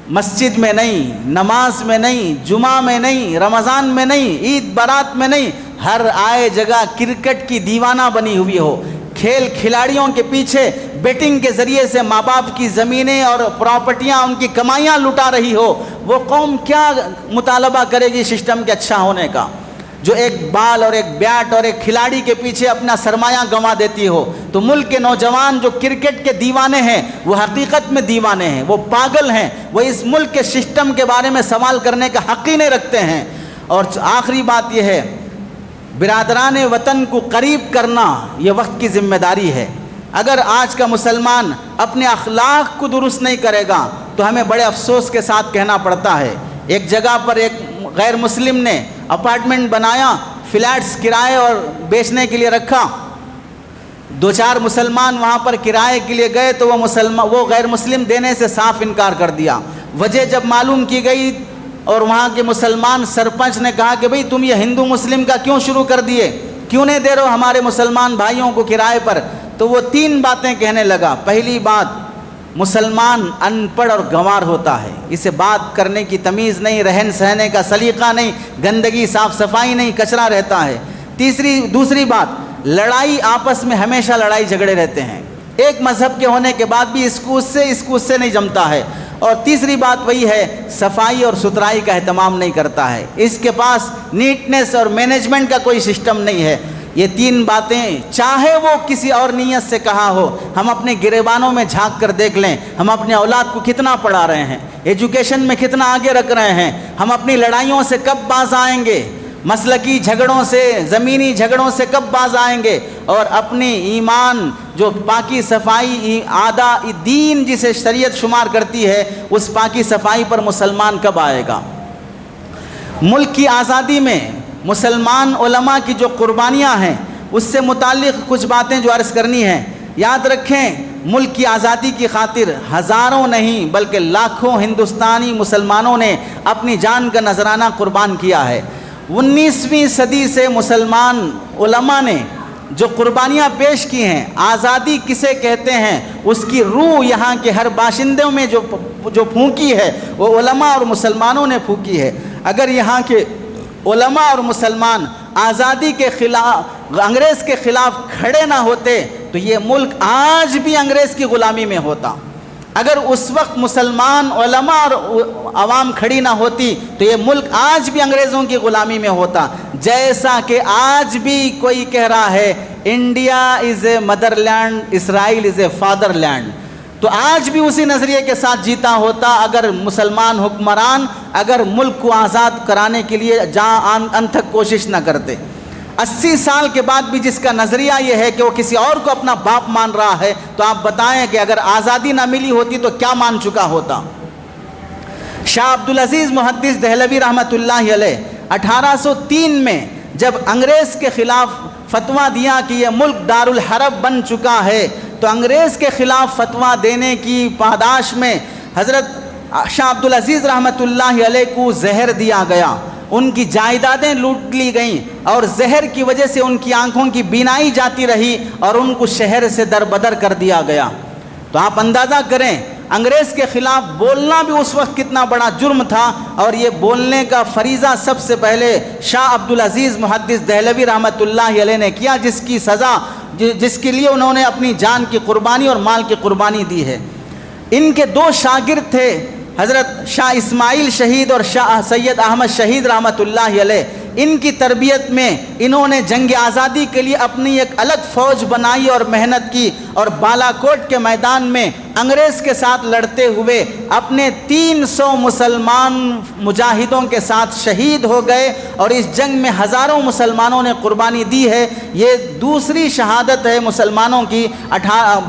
A: مسجد میں نہیں، نماز میں نہیں، جمعہ میں نہیں، رمضان میں نہیں، عید برات میں نہیں، ہر آئے جگہ کرکٹ کی دیوانہ بنی ہوئی ہو، کھیل کھلاڑیوں کے پیچھے بیٹنگ کے ذریعے سے ماں باپ کی زمینیں اور پراپرٹیاں ان کی کمائیاں لٹا رہی ہو، وہ قوم کیا مطالبہ کرے گی سسٹم کے اچھا ہونے کا؟ جو ایک بال اور ایک بیٹ اور ایک کھلاڑی کے پیچھے اپنا سرمایہ گنوا دیتی ہو. تو ملک کے نوجوان جو کرکٹ کے دیوانے ہیں وہ حقیقت میں دیوانے ہیں، وہ پاگل ہیں، وہ اس ملک کے سسٹم کے بارے میں سوال کرنے کا حق ہی نہیں رکھتے ہیں. اور آخری بات یہ ہے، برادران وطن کو قریب کرنا یہ وقت کی ذمہ داری ہے. اگر آج کا مسلمان اپنے اخلاق کو درست نہیں کرے گا تو ہمیں بڑے افسوس کے ساتھ کہنا پڑتا ہے. ایک جگہ پر ایک غیر مسلم نے اپارٹمنٹ بنایا، فلیٹس کرائے اور بیچنے کے لیے رکھا. 2-4 مسلمان وہاں پر کرائے کے لیے گئے تو وہ غیر مسلم دینے سے صاف انکار کر دیا. وجہ جب معلوم کی گئی اور وہاں کے مسلمان سرپنچ نے کہا کہ بھئی تم یہ ہندو مسلم کا کیوں شروع کر دیے، کیوں نہیں دے رہے ہو ہمارے مسلمان بھائیوں کو کرائے پر؟ تو وہ 3 باتیں کہنے لگا. پہلی بات، مسلمان ان پڑھ اور گنوار ہوتا ہے، اسے بات کرنے کی تمیز نہیں، رہن سہنے کا سلیقہ نہیں، گندگی صاف صفائی نہیں، کچرا رہتا ہے. دوسری بات، لڑائی آپس میں ہمیشہ لڑائی جھگڑے رہتے ہیں، ایک مذہب کے ہونے کے بعد بھی اس کو اس سے نہیں جمتا ہے. اور تیسری بات وہی ہے، صفائی اور ستھرائی کا اہتمام نہیں کرتا ہے، اس کے پاس نیٹنس اور مینجمنٹ کا کوئی سسٹم نہیں ہے. یہ 3 باتیں چاہے وہ کسی اور نیت سے کہا ہو، ہم اپنے گریبانوں میں جھانک کر دیکھ لیں، ہم اپنے اولاد کو کتنا پڑھا رہے ہیں، ایجوکیشن میں کتنا آگے رکھ رہے ہیں، ہم اپنی لڑائیوں سے کب باز آئیں گے، مسلکی جھگڑوں سے، زمینی جھگڑوں سے کب باز آئیں گے، اور اپنی ایمان جو پاکی صفائی آدھا دین جسے شریعت شمار کرتی ہے، اس پاکی صفائی پر مسلمان کب آئے گا؟ ملک کی آزادی میں مسلمان علماء کی جو قربانیاں ہیں اس سے متعلق کچھ باتیں جو عرض کرنی ہیں. یاد رکھیں، ملک کی آزادی کی خاطر ہزاروں نہیں بلکہ لاکھوں ہندوستانی مسلمانوں نے اپنی جان کا نذرانہ قربان کیا ہے. 19ویں صدی سے مسلمان علماء نے جو قربانیاں پیش کی ہیں، آزادی کسے کہتے ہیں، اس کی روح یہاں کے ہر باشندوں میں جو پھونکی ہے وہ علماء اور مسلمانوں نے پھونکی ہے. اگر یہاں کے علماء اور مسلمان آزادی کے خلاف، انگریز کے خلاف کھڑے نہ ہوتے تو یہ ملک آج بھی انگریز کی غلامی میں ہوتا. اگر اس وقت مسلمان علماء اور عوام کھڑی نہ ہوتی تو یہ ملک آج بھی انگریزوں کی غلامی میں ہوتا. جیسا کہ آج بھی کوئی کہہ رہا ہے India is a mother land, Israel is a father land, تو آج بھی اسی نظریے کے ساتھ جیتا ہوتا اگر مسلمان حکمران اگر ملک کو آزاد کرانے کے لیے جہاں انتھک کوشش نہ کرتے. 80 سال کے بعد بھی جس کا نظریہ یہ ہے کہ وہ کسی اور کو اپنا باپ مان رہا ہے، تو آپ بتائیں کہ اگر آزادی نہ ملی ہوتی تو کیا مان چکا ہوتا. شاہ عبدالعزیز محدث دہلوی رحمۃ اللہ علیہ 1803 میں جب انگریز کے خلاف فتویٰ دیا کہ یہ ملک دارالحرب بن چکا ہے، تو انگریز کے خلاف فتویٰ دینے کی پاداش میں حضرت شاہ عبدالعزیز رحمۃ اللہ علیہ کو زہر دیا گیا، ان کی جائیدادیں لوٹ لی گئیں اور زہر کی وجہ سے ان کی آنکھوں کی بینائی جاتی رہی اور ان کو شہر سے دربدر کر دیا گیا. تو آپ اندازہ کریں انگریز کے خلاف بولنا بھی اس وقت کتنا بڑا جرم تھا، اور یہ بولنے کا فریضہ سب سے پہلے شاہ عبدالعزیز محدث دہلوی رحمۃ اللہ علیہ نے کیا، جس کی سزا جس کے لیے انہوں نے اپنی جان کی قربانی اور مال کی قربانی دی ہے. ان کے 2 شاگرد تھے، حضرت شاہ اسماعیل شہید اور شاہ سید احمد شہید رحمۃ اللہ علیہ. ان کی تربیت میں انہوں نے جنگ آزادی کے لیے اپنی ایک الگ فوج بنائی اور محنت کی، اور بالا کوٹ کے میدان میں انگریز کے ساتھ لڑتے ہوئے اپنے 300 مسلمان مجاہدوں کے ساتھ شہید ہو گئے، اور اس جنگ میں ہزاروں مسلمانوں نے قربانی دی ہے. یہ دوسری شہادت ہے مسلمانوں کی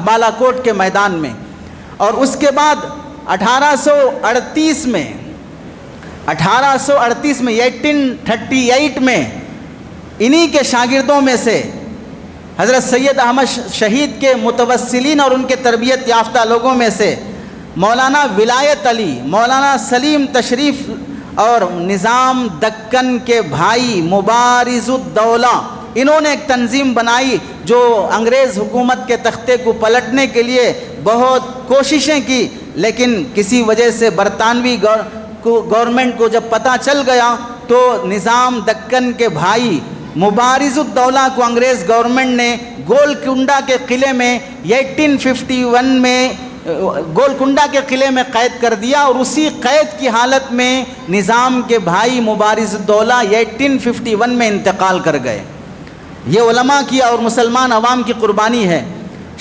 A: بالا کوٹ کے میدان میں. اور اس کے بعد 1838 میں 1838 میں انہی کے شاگردوں میں سے حضرت سید احمد شہید کے متوسلین اور ان کے تربیت یافتہ لوگوں میں سے مولانا ولایت علی، مولانا سلیم تشریف اور نظام دکن کے بھائی مبارز الدولہ، انہوں نے ایک تنظیم بنائی جو انگریز حکومت کے تختے کو پلٹنے کے لیے بہت کوششیں کی، لیکن کسی وجہ سے برطانوی گورنمنٹ کو جب پتہ چل گیا تو نظام دکن کے بھائی مبارز الدولہ کو انگریز گورنمنٹ نے گولکنڈہ کے قلعے میں 1851 میں گولکنڈہ کے قلعے میں قید کر دیا، اور اسی قید کی حالت میں نظام کے بھائی مبارز الدولہ 1851 میں انتقال کر گئے۔ یہ علماء کی اور مسلمان عوام کی قربانی ہے۔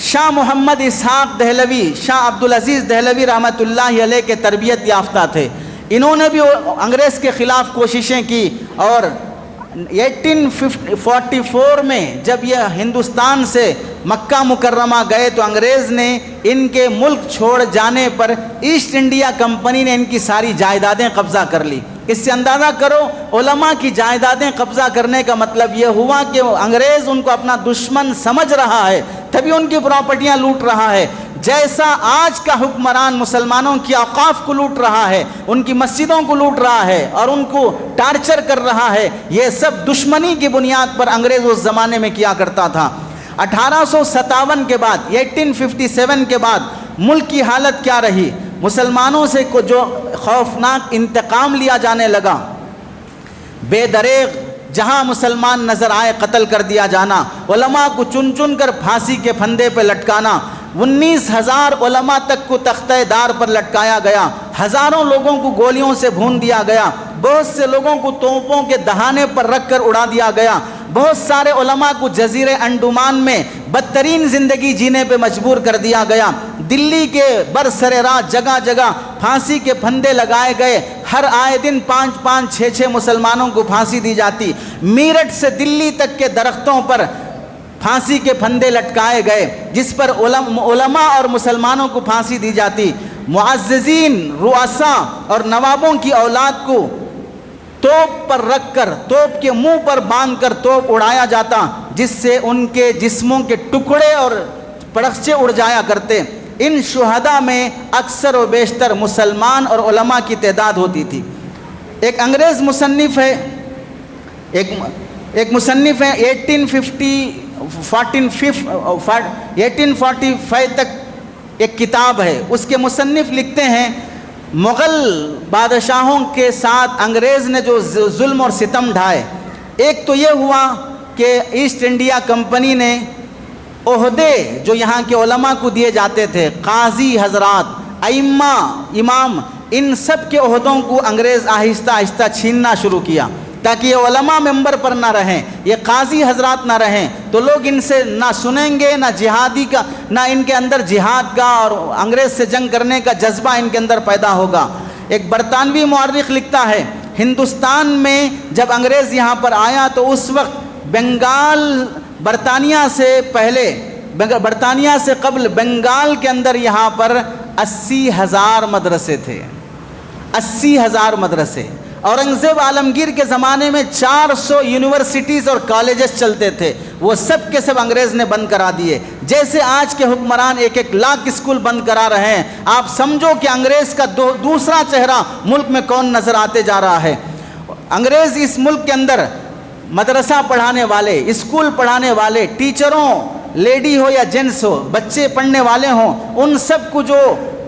A: شاہ محمد اسحاق دہلوی، شاہ عبدالعزیز دہلوی رحمۃ اللہ علیہ کے تربیت یافتہ تھے، انہوں نے بھی انگریز کے خلاف کوششیں کی، اور 1844 میں جب یہ ہندوستان سے مکہ مکرمہ گئے تو انگریز نے ان کے ملک چھوڑ جانے پر ایسٹ انڈیا کمپنی نے ان کی ساری جائیدادیں قبضہ کر لی۔ اس سے اندازہ کرو علماء کی جائیدادیں قبضہ کرنے کا مطلب یہ ہوا کہ انگریز ان کو اپنا دشمن سمجھ رہا ہے، تبھی ان کی پراپرٹیاں لوٹ رہا ہے۔ جیسا آج کا حکمران مسلمانوں کی اوقاف کو لوٹ رہا ہے، ان کی مسجدوں کو لوٹ رہا ہے اور ان کو ٹارچر کر رہا ہے، یہ سب دشمنی کی بنیاد پر انگریز اس زمانے میں کیا کرتا تھا۔ 1857 کے بعد 1857 کے بعد ملک کی حالت کیا رہی؟ مسلمانوں سے جو خوفناک انتقام لیا جانے لگا، بے دریغ جہاں مسلمان نظر آئے قتل کر دیا جانا، علماء کو چن چن کر پھانسی کے پھندے پہ لٹکانا، 19,000 علماء تک کو تختہ دار پر لٹکایا گیا، ہزاروں لوگوں کو گولیوں سے بھون دیا گیا، بہت سے لوگوں کو توپوں کے دہانے پر رکھ کر اڑا دیا گیا، بہت سارے علماء کو جزیرے انڈمان میں بدترین زندگی جینے پہ مجبور کر دیا گیا۔ دلی کے برسر راہ جگہ جگہ پھانسی کے پھندے لگائے گئے، ہر آئے دن 5-5 6-6 مسلمانوں کو پھانسی دی جاتی۔ میرٹھ سے دلی تک کے درختوں پر پھانسی کے پھندے لٹکائے گئے جس پر علماء اور مسلمانوں کو پھانسی دی جاتی۔ معززین، رؤساء اور نوابوں کی اولاد کو توپ پر رکھ کر، توپ کے منہ پر باندھ کر توپ اڑایا جاتا، جس سے ان کے جسموں کے ٹکڑے اور پرخچے اڑ جایا کرتے۔ ان شہداء میں اکثر و بیشتر مسلمان اور علماء کی تعداد ہوتی تھی۔ ایک انگریز مصنف ہے، ایک مصنف ہے 1845 تک ایک کتاب ہے، اس کے مصنف لکھتے ہیں مغل بادشاہوں کے ساتھ انگریز نے جو ظلم اور ستم ڈھائے، ایک تو یہ ہوا کہ ایسٹ انڈیا کمپنی نے عہدے جو یہاں کے علماء کو دیے جاتے تھے، قاضی حضرات، ائمہ، امام، ان سب کے عہدوں کو انگریز آہستہ آہستہ چھیننا شروع کیا تاکہ یہ علماء ممبر پر نہ رہیں، یہ قاضی حضرات نہ رہیں، تو لوگ ان سے نہ سنیں گے، نہ جہادی کا، نہ ان کے اندر جہاد کا اور انگریز سے جنگ کرنے کا جذبہ ان کے اندر پیدا ہوگا۔ ایک برطانوی مورخ لکھتا ہے ہندوستان میں جب انگریز یہاں پر آیا تو اس وقت بنگال برطانیہ سے قبل بنگال کے اندر یہاں پر 80,000 مدرسے تھے، 80,000 مدرسے۔ اورنگزیب عالمگیر کے زمانے میں 400 یونیورسٹیز اور کالجز چلتے تھے، وہ سب کے سب انگریز نے بند کرا دیے۔ جیسے آج کے حکمران 1 لاکھ اسکول بند کرا رہے ہیں، آپ سمجھو کہ انگریز کا دوسرا چہرہ ملک میں کون نظر آتے جا رہا ہے۔ انگریز اس ملک کے اندر مدرسہ پڑھانے والے، اسکول پڑھانے والے، ٹیچروں، لیڈی ہو یا جینٹس ہو، بچے پڑھنے والے ہوں، ان سب کو جو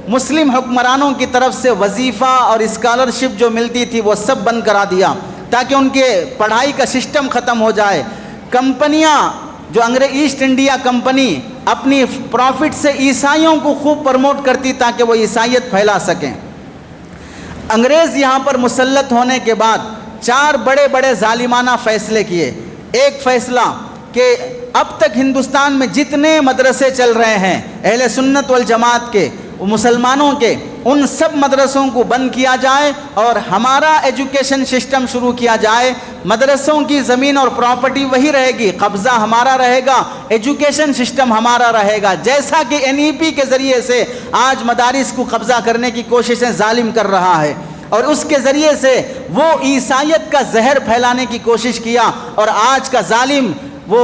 A: مسلم حکمرانوں کی طرف سے وظیفہ اور اسکالرشپ جو ملتی تھی وہ سب بند کرا دیا تاکہ ان کے پڑھائی کا سسٹم ختم ہو جائے۔ کمپنیاں جو ایسٹ انڈیا کمپنی اپنی پروفٹ سے عیسائیوں کو خوب پروموٹ کرتی تاکہ وہ عیسائیت پھیلا سکیں۔ انگریز یہاں پر مسلط ہونے کے بعد 4 بڑے بڑے ظالمانہ فیصلے کیے۔ ایک فیصلہ کہ اب تک ہندوستان میں جتنے مدرسے چل رہے ہیں اہل سنت والجماعت کے، مسلمانوں کے، ان سب مدرسوں کو بند کیا جائے اور ہمارا ایجوکیشن سسٹم شروع کیا جائے۔ مدرسوں کی زمین اور پراپرٹی وہی رہے گی، قبضہ ہمارا رہے گا، ایجوکیشن سسٹم ہمارا رہے گا، جیسا کہ NEP کے ذریعے سے آج مدارس کو قبضہ کرنے کی کوششیں ظالم کر رہا ہے، اور اس کے ذریعے سے وہ عیسائیت کا زہر پھیلانے کی کوشش کیا، اور آج کا ظالم وہ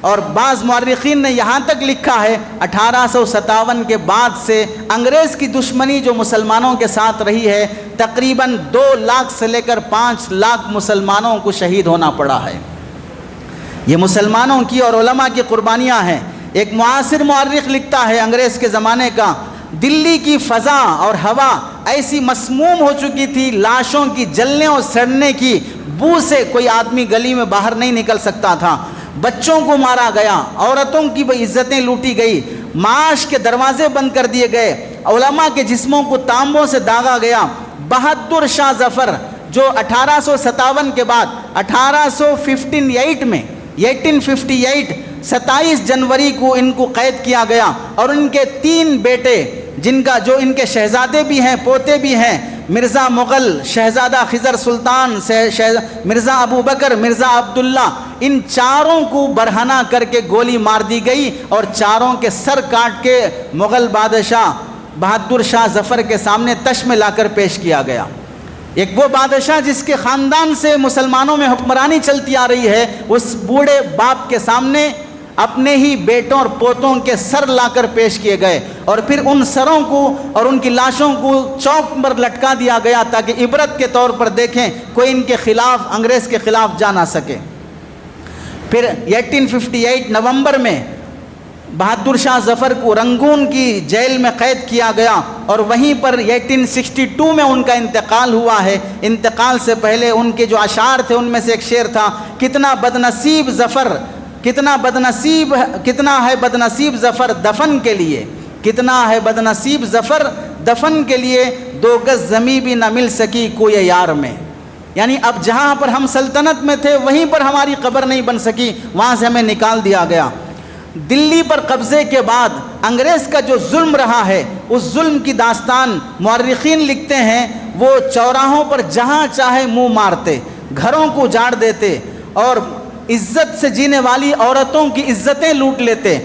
A: اور بعض مورخین نے یہاں تک لکھا ہے 1857 کے بعد سے انگریز کی دشمنی جو مسلمانوں کے ساتھ رہی ہے، تقریباً 2 لاکھ سے لے کر 5 لاکھ مسلمانوں کو شہید ہونا پڑا ہے۔ یہ مسلمانوں کی اور علماء کی قربانیاں ہیں۔ ایک معاصر مورخ لکھتا ہے انگریز کے زمانے کا، دلی کی فضا اور ہوا ایسی مسموم ہو چکی تھی، لاشوں کی جلنے اور سڑنے کی بو سے کوئی آدمی گلی میں باہر نہیں نکل سکتا تھا۔ بچوں کو مارا گیا، عورتوں کی عزتیں لوٹی گئی، معاش کے دروازے بند کر دیے گئے، علماء کے جسموں کو تانبوں سے داغا گیا۔ بہادر شاہ ظفر جو 1857 کے بعد 1858 27 جنوری کو ان کو قید کیا گیا، اور ان کے 3 بیٹے جو ان کے شہزادے بھی ہیں، پوتے بھی ہیں، مرزا مغل، شہزادہ خضر سلطان، مرزا ابو بکر، مرزا عبداللہ، ان چاروں کو برہنہ کر کے گولی مار دی گئی اور چاروں کے سر کاٹ کے مغل بادشاہ بہادر شاہ ظفر کے سامنے تش میں لا کر پیش کیا گیا۔ ایک وہ بادشاہ جس کے خاندان سے مسلمانوں میں حکمرانی چلتی آ رہی ہے، اس بوڑھے باپ کے سامنے اپنے ہی بیٹوں اور پوتوں کے سر لا کر پیش کیے گئے، اور پھر ان سروں کو اور ان کی لاشوں کو چوک پر لٹکا دیا گیا تاکہ عبرت کے طور پر دیکھیں، کوئی ان کے خلاف، انگریز کے خلاف جا نہ سکے۔ پھر 1858 نومبر میں بہادر شاہ ظفر کو رنگون کی جیل میں قید کیا گیا، اور وہیں پر 1862 میں ان کا انتقال ہوا ہے۔ انتقال سے پہلے ان کے جو اشعار تھے ان میں سے ایک شعر تھا، کتنا بدنصیب ظفر، کتنا ہے بدنصیب ظفر دفن کے لیے، کتنا ہے بدنصیب ظفر دفن کے لیے، 2 گز زمیں بھی نہ مل سکی کوئی یار میں۔ یعنی اب جہاں پر ہم سلطنت میں تھے وہیں پر ہماری قبر نہیں بن سکی، وہاں سے ہمیں نکال دیا گیا۔ دلی پر قبضے کے بعد انگریز کا جو ظلم رہا ہے، اس ظلم کی داستان مورخین لکھتے ہیں، وہ چوراہوں پر جہاں چاہے منہ مارتے، گھروں کو جاڑ دیتے، اور عزت سے جینے والی عورتوں کی عزتیں لوٹ لیتے۔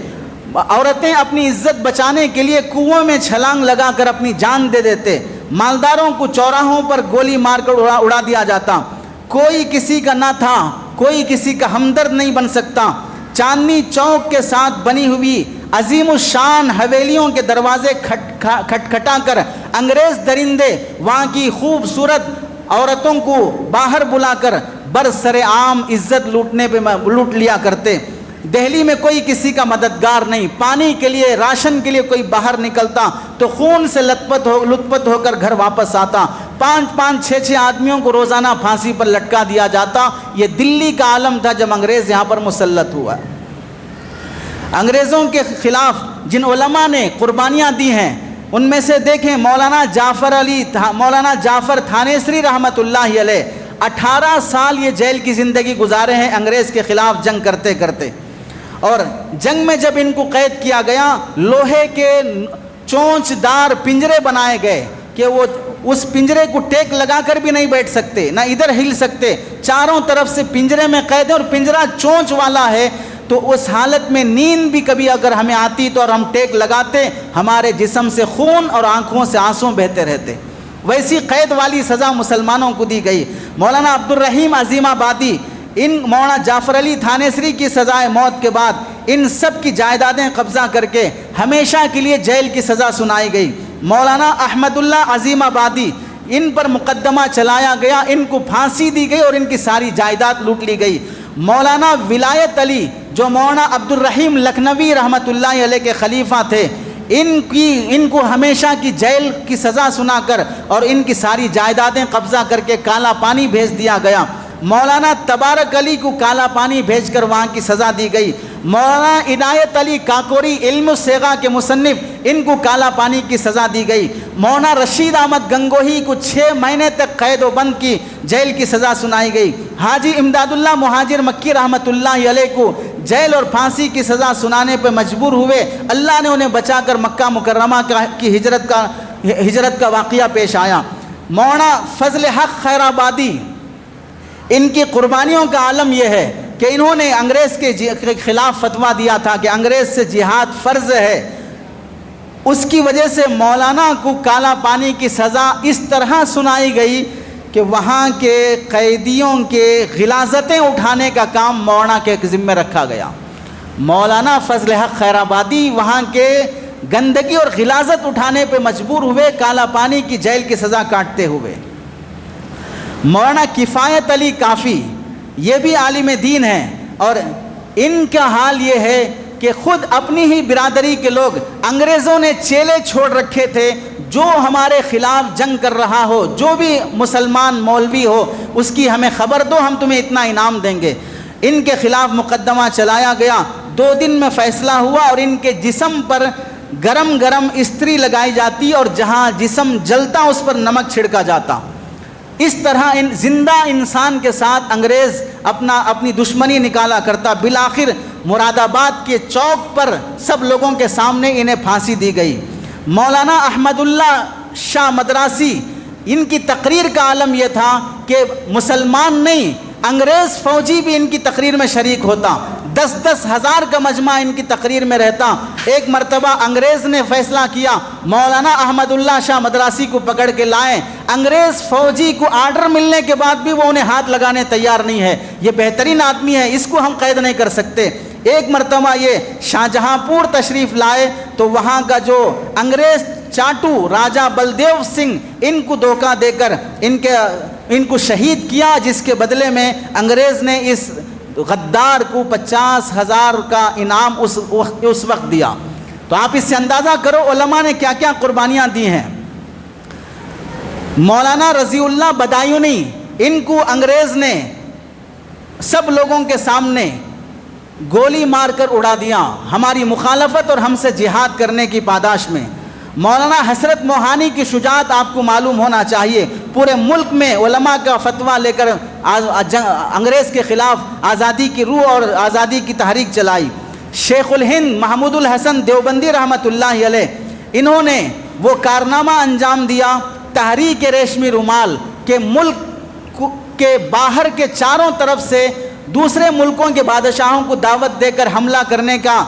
A: عورتیں اپنی عزت بچانے کے لیے کنویں میں چھلانگ لگا کر اپنی جان دے دیتے۔ مالداروں کو چوراہوں پر گولی مار کر اڑا دیا جاتا۔ کوئی کسی کا نہ تھا، کوئی کسی کا ہمدرد نہیں بن سکتا۔ چاندنی چوک کے ساتھ بنی ہوئی عظیم الشان حویلیوں کے دروازے کھٹکھٹا کر انگریز درندے وہاں کی خوبصورت عورتوں کو باہر بلا کر برسر عام عزت لوٹ لیا کرتے۔ دہلی میں کوئی کسی کا مددگار نہیں، پانی کے لیے، راشن کے لیے کوئی باہر نکلتا تو خون سے لطپت ہو کر گھر واپس آتا۔ 5 6 آدمیوں کو روزانہ پھانسی پر لٹکا دیا جاتا۔ یہ دلی کا عالم تھا جب انگریز یہاں پر مسلط ہوا۔ انگریزوں کے خلاف جن علماء نے قربانیاں دی ہیں ان میں سے دیکھیں مولانا جعفر تھانیسری رحمۃ اللہ علیہ، 18 سال یہ جیل کی زندگی گزارے ہیں انگریز کے خلاف جنگ کرتے کرتے، اور جنگ میں جب ان کو قید کیا گیا، لوہے کے چونچ دار پنجرے بنائے گئے کہ وہ اس پنجرے کو ٹیک لگا کر بھی نہیں بیٹھ سکتے، نہ ادھر ہل سکتے، چاروں طرف سے پنجرے میں قید ہے اور پنجرہ چونچ والا ہے۔ تو اس حالت میں نیند بھی کبھی اگر ہمیں آتی تو اور ہم ٹیک لگاتے، ہمارے جسم سے خون اور آنکھوں سے آنسو بہتے رہتے۔ ویسی قید والی سزا مسلمانوں کو دی گئی۔ مولانا عبدالرحیم عظیم آبادی، مولانا جعفر علی تھانیسری کی سزائے موت کے بعد ان سب کی جائیدادیں قبضہ کر کے ہمیشہ کے لیے جیل کی سزا سنائی گئی۔ مولانا احمد اللہ عظیم آبادی، ان پر مقدمہ چلایا گیا، ان کو پھانسی دی گئی اور ان کی ساری جائیداد لوٹ لی گئی۔ مولانا ولایت علی جو مولانا عبدالرحیم لکھنوی رحمۃ اللہ علیہ کے خلیفہ تھے، ان کو ہمیشہ کی جیل کی سزا سنا کر اور ان کی ساری جائیدادیں قبضہ کر کے کالا پانی بھیج دیا گیا۔ مولانا تبارک علی کو کالا پانی بھیج کر وہاں کی سزا دی گئی۔ مولانا عنایت علی کاکوری علم الصیغہ کے مصنف، ان کو کالا پانی کی سزا دی گئی۔ مولانا رشید احمد گنگوہی کو 6 مہینے تک قید و بند کی جیل کی سزا سنائی گئی۔ حاجی امداد اللہ مہاجر مکی رحمۃ اللہ علیہ کو جیل اور پھانسی کی سزا سنانے پہ مجبور ہوئے، اللہ نے انہیں بچا کر مکہ مکرمہ کی ہجرت کا واقعہ پیش آیا۔ مولانا فضل حق خیر آبادی، ان کی قربانیوں کا عالم یہ ہے کہ انہوں نے انگریز کے خلاف فتویٰ دیا تھا کہ انگریز سے جہاد فرض ہے۔ اس کی وجہ سے مولانا کو کالا پانی کی سزا اس طرح سنائی گئی کہ وہاں کے قیدیوں کے غلاظتیں اٹھانے کا کام مولانا کے ذمہ رکھا گیا۔ مولانا فضل حق خیرآبادی وہاں کے گندگی اور غلاظت اٹھانے پہ مجبور ہوئے کالا پانی کی جیل کی سزا کاٹتے ہوئے۔ مولانا کفایت علی کافی یہ بھی عالم دین ہیں، اور ان کا حال یہ ہے کہ خود اپنی ہی برادری کے لوگ، انگریزوں نے چیلے چھوڑ رکھے تھے، جو ہمارے خلاف جنگ کر رہا ہو، جو بھی مسلمان مولوی ہو، اس کی ہمیں خبر دو، ہم تمہیں اتنا انعام دیں گے۔ ان کے خلاف مقدمہ چلایا گیا، 2 دن میں فیصلہ ہوا، اور ان کے جسم پر گرم گرم استری لگائی جاتی اور جہاں جسم جلتا اس پر نمک چھڑکا جاتا۔ اس طرح زندہ انسان کے ساتھ انگریز اپنی دشمنی نکالا کرتا۔ بالآخر مراد آباد کے چوک پر سب لوگوں کے سامنے انہیں پھانسی دی گئی۔ مولانا احمد اللہ شاہ مدراسی، ان کی تقریر کا عالم یہ تھا کہ مسلمان نہیں، انگریز فوجی بھی ان کی تقریر میں شریک ہوتا، 10-10 ہزار کا مجمع ان کی تقریر میں رہتا۔ ایک مرتبہ انگریز نے فیصلہ کیا مولانا احمد اللہ شاہ مدراسی کو پکڑ کے لائیں۔ انگریز فوجی کو آرڈر ملنے کے بعد بھی وہ انہیں ہاتھ لگانے تیار نہیں ہے، یہ بہترین آدمی ہے، اس کو ہم قید نہیں کر سکتے۔ ایک مرتبہ یہ شاہجہاں پور تشریف لائے تو وہاں کا جو انگریز چاٹو راجہ بلدیو سنگھ، ان کو دھوکہ دے کر ان کو شہید کیا، جس کے بدلے میں انگریز نے اس غدار کو 50,000 کا انعام اس وقت دیا۔ تو آپ اس سے اندازہ کرو علماء نے کیا کیا قربانیاں دی ہیں۔ مولانا رضی اللہ بدایونی، ان کو انگریز نے سب لوگوں کے سامنے گولی مار کر اڑا دیا ہماری مخالفت اور ہم سے جہاد کرنے کی پاداش میں۔ مولانا حسرت موہانی کی شجاعت آپ کو معلوم ہونا چاہیے، پورے ملک میں علماء کا فتویٰ لے کر انگریز کے خلاف آزادی کی روح اور آزادی کی تحریک چلائی۔ شیخ الہند محمود الحسن دیوبندی رحمۃ اللہ علیہ، انہوں نے وہ کارنامہ انجام دیا، تحریک ریشمی رومال، کہ ملک کے باہر کے چاروں طرف سے دوسرے ملکوں کے بادشاہوں کو دعوت دے کر حملہ کرنے کا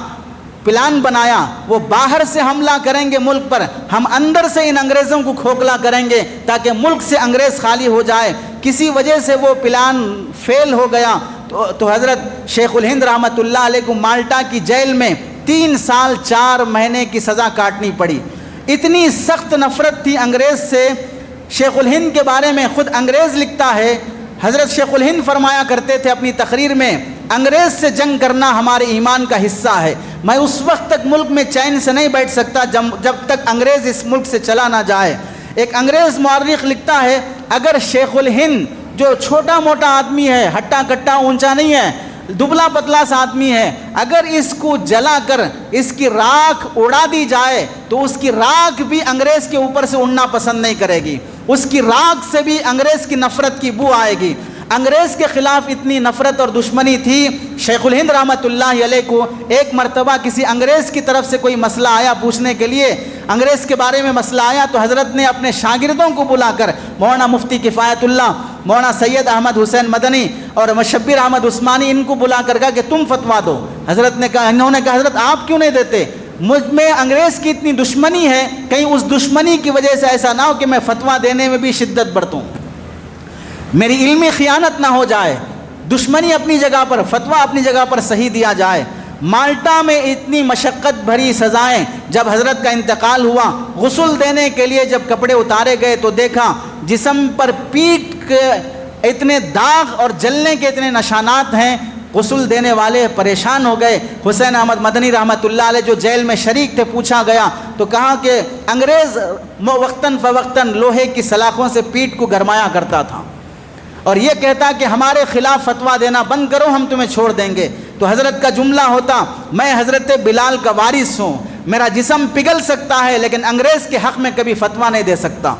A: پلان بنایا۔ وہ باہر سے حملہ کریں گے ملک پر، ہم اندر سے ان انگریزوں کو کھوکھلا کریں گے تاکہ ملک سے انگریز خالی ہو جائے۔ کسی وجہ سے وہ پلان فیل ہو گیا تو حضرت شیخ الہند رحمۃ اللہ علیہ کو مالٹا کی جیل میں 3 سال 4 مہینے کی سزا کاٹنی پڑی۔ اتنی سخت نفرت تھی انگریز سے۔ شیخ الہند کے بارے میں خود انگریز لکھتا ہے، حضرت شیخ الہند فرمایا کرتے تھے اپنی تقریر میں، انگریز سے جنگ کرنا ہمارے ایمان کا حصہ ہے، میں اس وقت تک ملک میں چین سے نہیں بیٹھ سکتا جب تک انگریز اس ملک سے چلا نہ جائے۔ ایک انگریز مورخ لکھتا ہے، اگر شیخ الہند جو چھوٹا موٹا آدمی ہے، ہٹا کٹا اونچا نہیں ہے، دبلا پتلا سا آدمی ہے، اگر اس کو جلا کر اس کی راکھ اڑا دی جائے تو اس کی راکھ بھی انگریز کے اوپر سے اڑنا پسند نہیں کرے گی، اس کی راکھ سے بھی انگریز کی نفرت کی بو آئے گی۔ انگریز کے خلاف اتنی نفرت اور دشمنی تھی۔ شیخ الہند رحمۃ اللہ علیہ کو ایک مرتبہ کسی انگریز کی طرف سے کوئی مسئلہ آیا پوچھنے کے لیے، انگریز کے بارے میں مسئلہ آیا تو حضرت نے اپنے شاگردوں کو بلا کر مولانا مفتی کفایت اللہ، مولانا سید احمد حسین مدنی اور مشبر احمد عثمانی، ان کو بلا کر کہا کہ تم فتوا دو۔ حضرت نے کہا، انہوں نے کہا حضرت آپ کیوں نہیں دیتے؟ مجھ میں انگریز کی اتنی دشمنی ہے، کہیں اس دشمنی کی وجہ سے ایسا نہ ہو کہ میں فتوا دینے میں بھی شدت برتوں، میری علمی خیانت نہ ہو جائے، دشمنی اپنی جگہ پر، فتویٰ اپنی جگہ پر صحیح دیا جائے۔ مالٹا میں اتنی مشقت بھری سزائیں، جب حضرت کا انتقال ہوا، غسل دینے کے لیے جب کپڑے اتارے گئے تو دیکھا جسم پر پیٹ کے اتنے داغ اور جلنے کے اتنے نشانات ہیں۔ غسل دینے والے پریشان ہو گئے۔ حسین احمد مدنی رحمۃ اللہ علیہ جو جیل میں شریک تھے، پوچھا گیا تو کہا کہ انگریز وقتاً فوقتاً لوہے کی سلاخوں سے پیٹ کو گرمایا کرتا تھا اور یہ کہتا کہ ہمارے خلاف فتویٰ دینا بند کرو، ہم تمہیں چھوڑ دیں گے۔ تو حضرت کا جملہ ہوتا، میں حضرت بلال کا وارث ہوں، میرا جسم پگھل سکتا ہے لیکن انگریز کے حق میں کبھی فتویٰ نہیں دے سکتا۔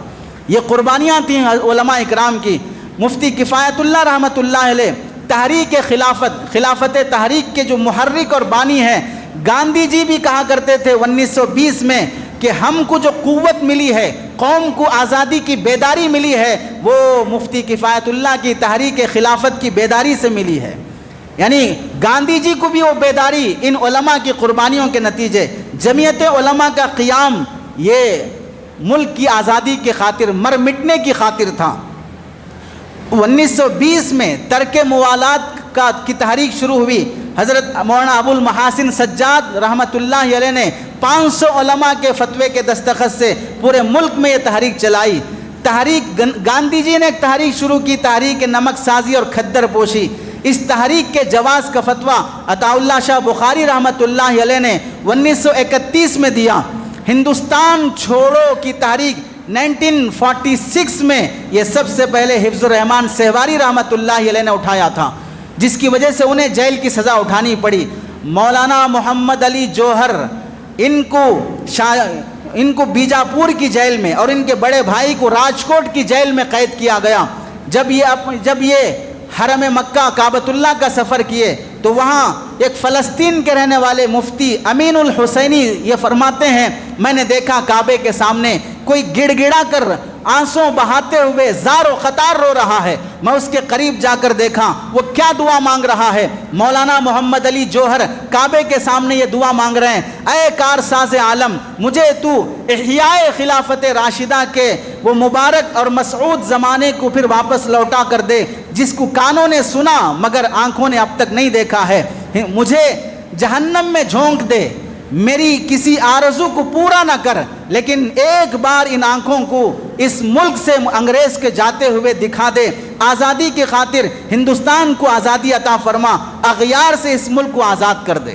A: یہ قربانیاں تھیں علماء اکرام کی۔ مفتی کفایت اللہ رحمۃ اللہ علیہ تحریک خلافت تحریک کے جو محرک اور بانی ہیں، گاندھی جی بھی کہا کرتے تھے 1920 میں کہ ہم کو جو قوت ملی ہے، قوم کو آزادی کی بیداری ملی ہے، وہ مفتی کفایت اللہ کی تحریک خلافت کی بیداری سے ملی ہے۔ یعنی گاندھی جی کو بھی وہ بیداری ان علماء کی قربانیوں کے نتیجے۔ جمعیت علماء کا قیام یہ ملک کی آزادی کی خاطر، مر مٹنے کی خاطر تھا۔ 1920 میں ترک موالات کی تحریک شروع ہوئی حضرت مولانا ابو المحاسن سجاد رحمۃ اللہ علیہ نے 500 علماء کے فتوے کے دستخط سے پورے ملک میں یہ تحریک چلائی. تحریک گاندھی جی نے ایک تحریک شروع کی، تحریک نمک سازی اور کھدر پوشی. اس تحریک کے جواز کا فتویٰ عطا اللہ شاہ بخاری رحمۃ اللہ علیہ نے 1931 میں دیا. ہندوستان چھوڑو کی تحریک 1946 میں یہ سب سے پہلے حفظ الرحمان سہواری رحمۃ اللہ علیہ نے اٹھایا تھا، جس کی وجہ سے انہیں جیل کی سزا اٹھانی پڑی. مولانا محمد علی جوہر ان کو بیجاپور کی جیل میں اور ان کے بڑے بھائی کو راجکوٹ کی جیل میں قید کیا گیا. جب یہ حرم مکہ کعبۃ اللہ کا سفر کیے تو وہاں ایک فلسطین کے رہنے والے مفتی امین الحسینی یہ فرماتے ہیں، میں نے دیکھا کعبے کے سامنے کوئی گڑ گڑا کر آنسوں بہاتے ہوئے زار و قطار رو رہا ہے. میں اس کے قریب جا کر دیکھا وہ کیا دعا مانگ رہا ہے. مولانا محمد علی جوہر کعبے کے سامنے یہ دعا مانگ رہے ہیں، اے کارساز عالم، مجھے تو احیاء خلافت راشدہ کے وہ مبارک اور مسعود زمانے کو پھر واپس لوٹا کر دے جس کو کانوں نے سنا مگر آنکھوں نے اب تک نہیں دیکھا ہے. مجھے جہنم میں جھونک دے، میری کسی آرزو کو پورا نہ کر، لیکن ایک بار ان آنکھوں کو اس ملک سے انگریز کے جاتے ہوئے دکھا دے. آزادی کی خاطر ہندوستان کو آزادی عطا فرما، اغیار سے اس ملک کو آزاد کر دے.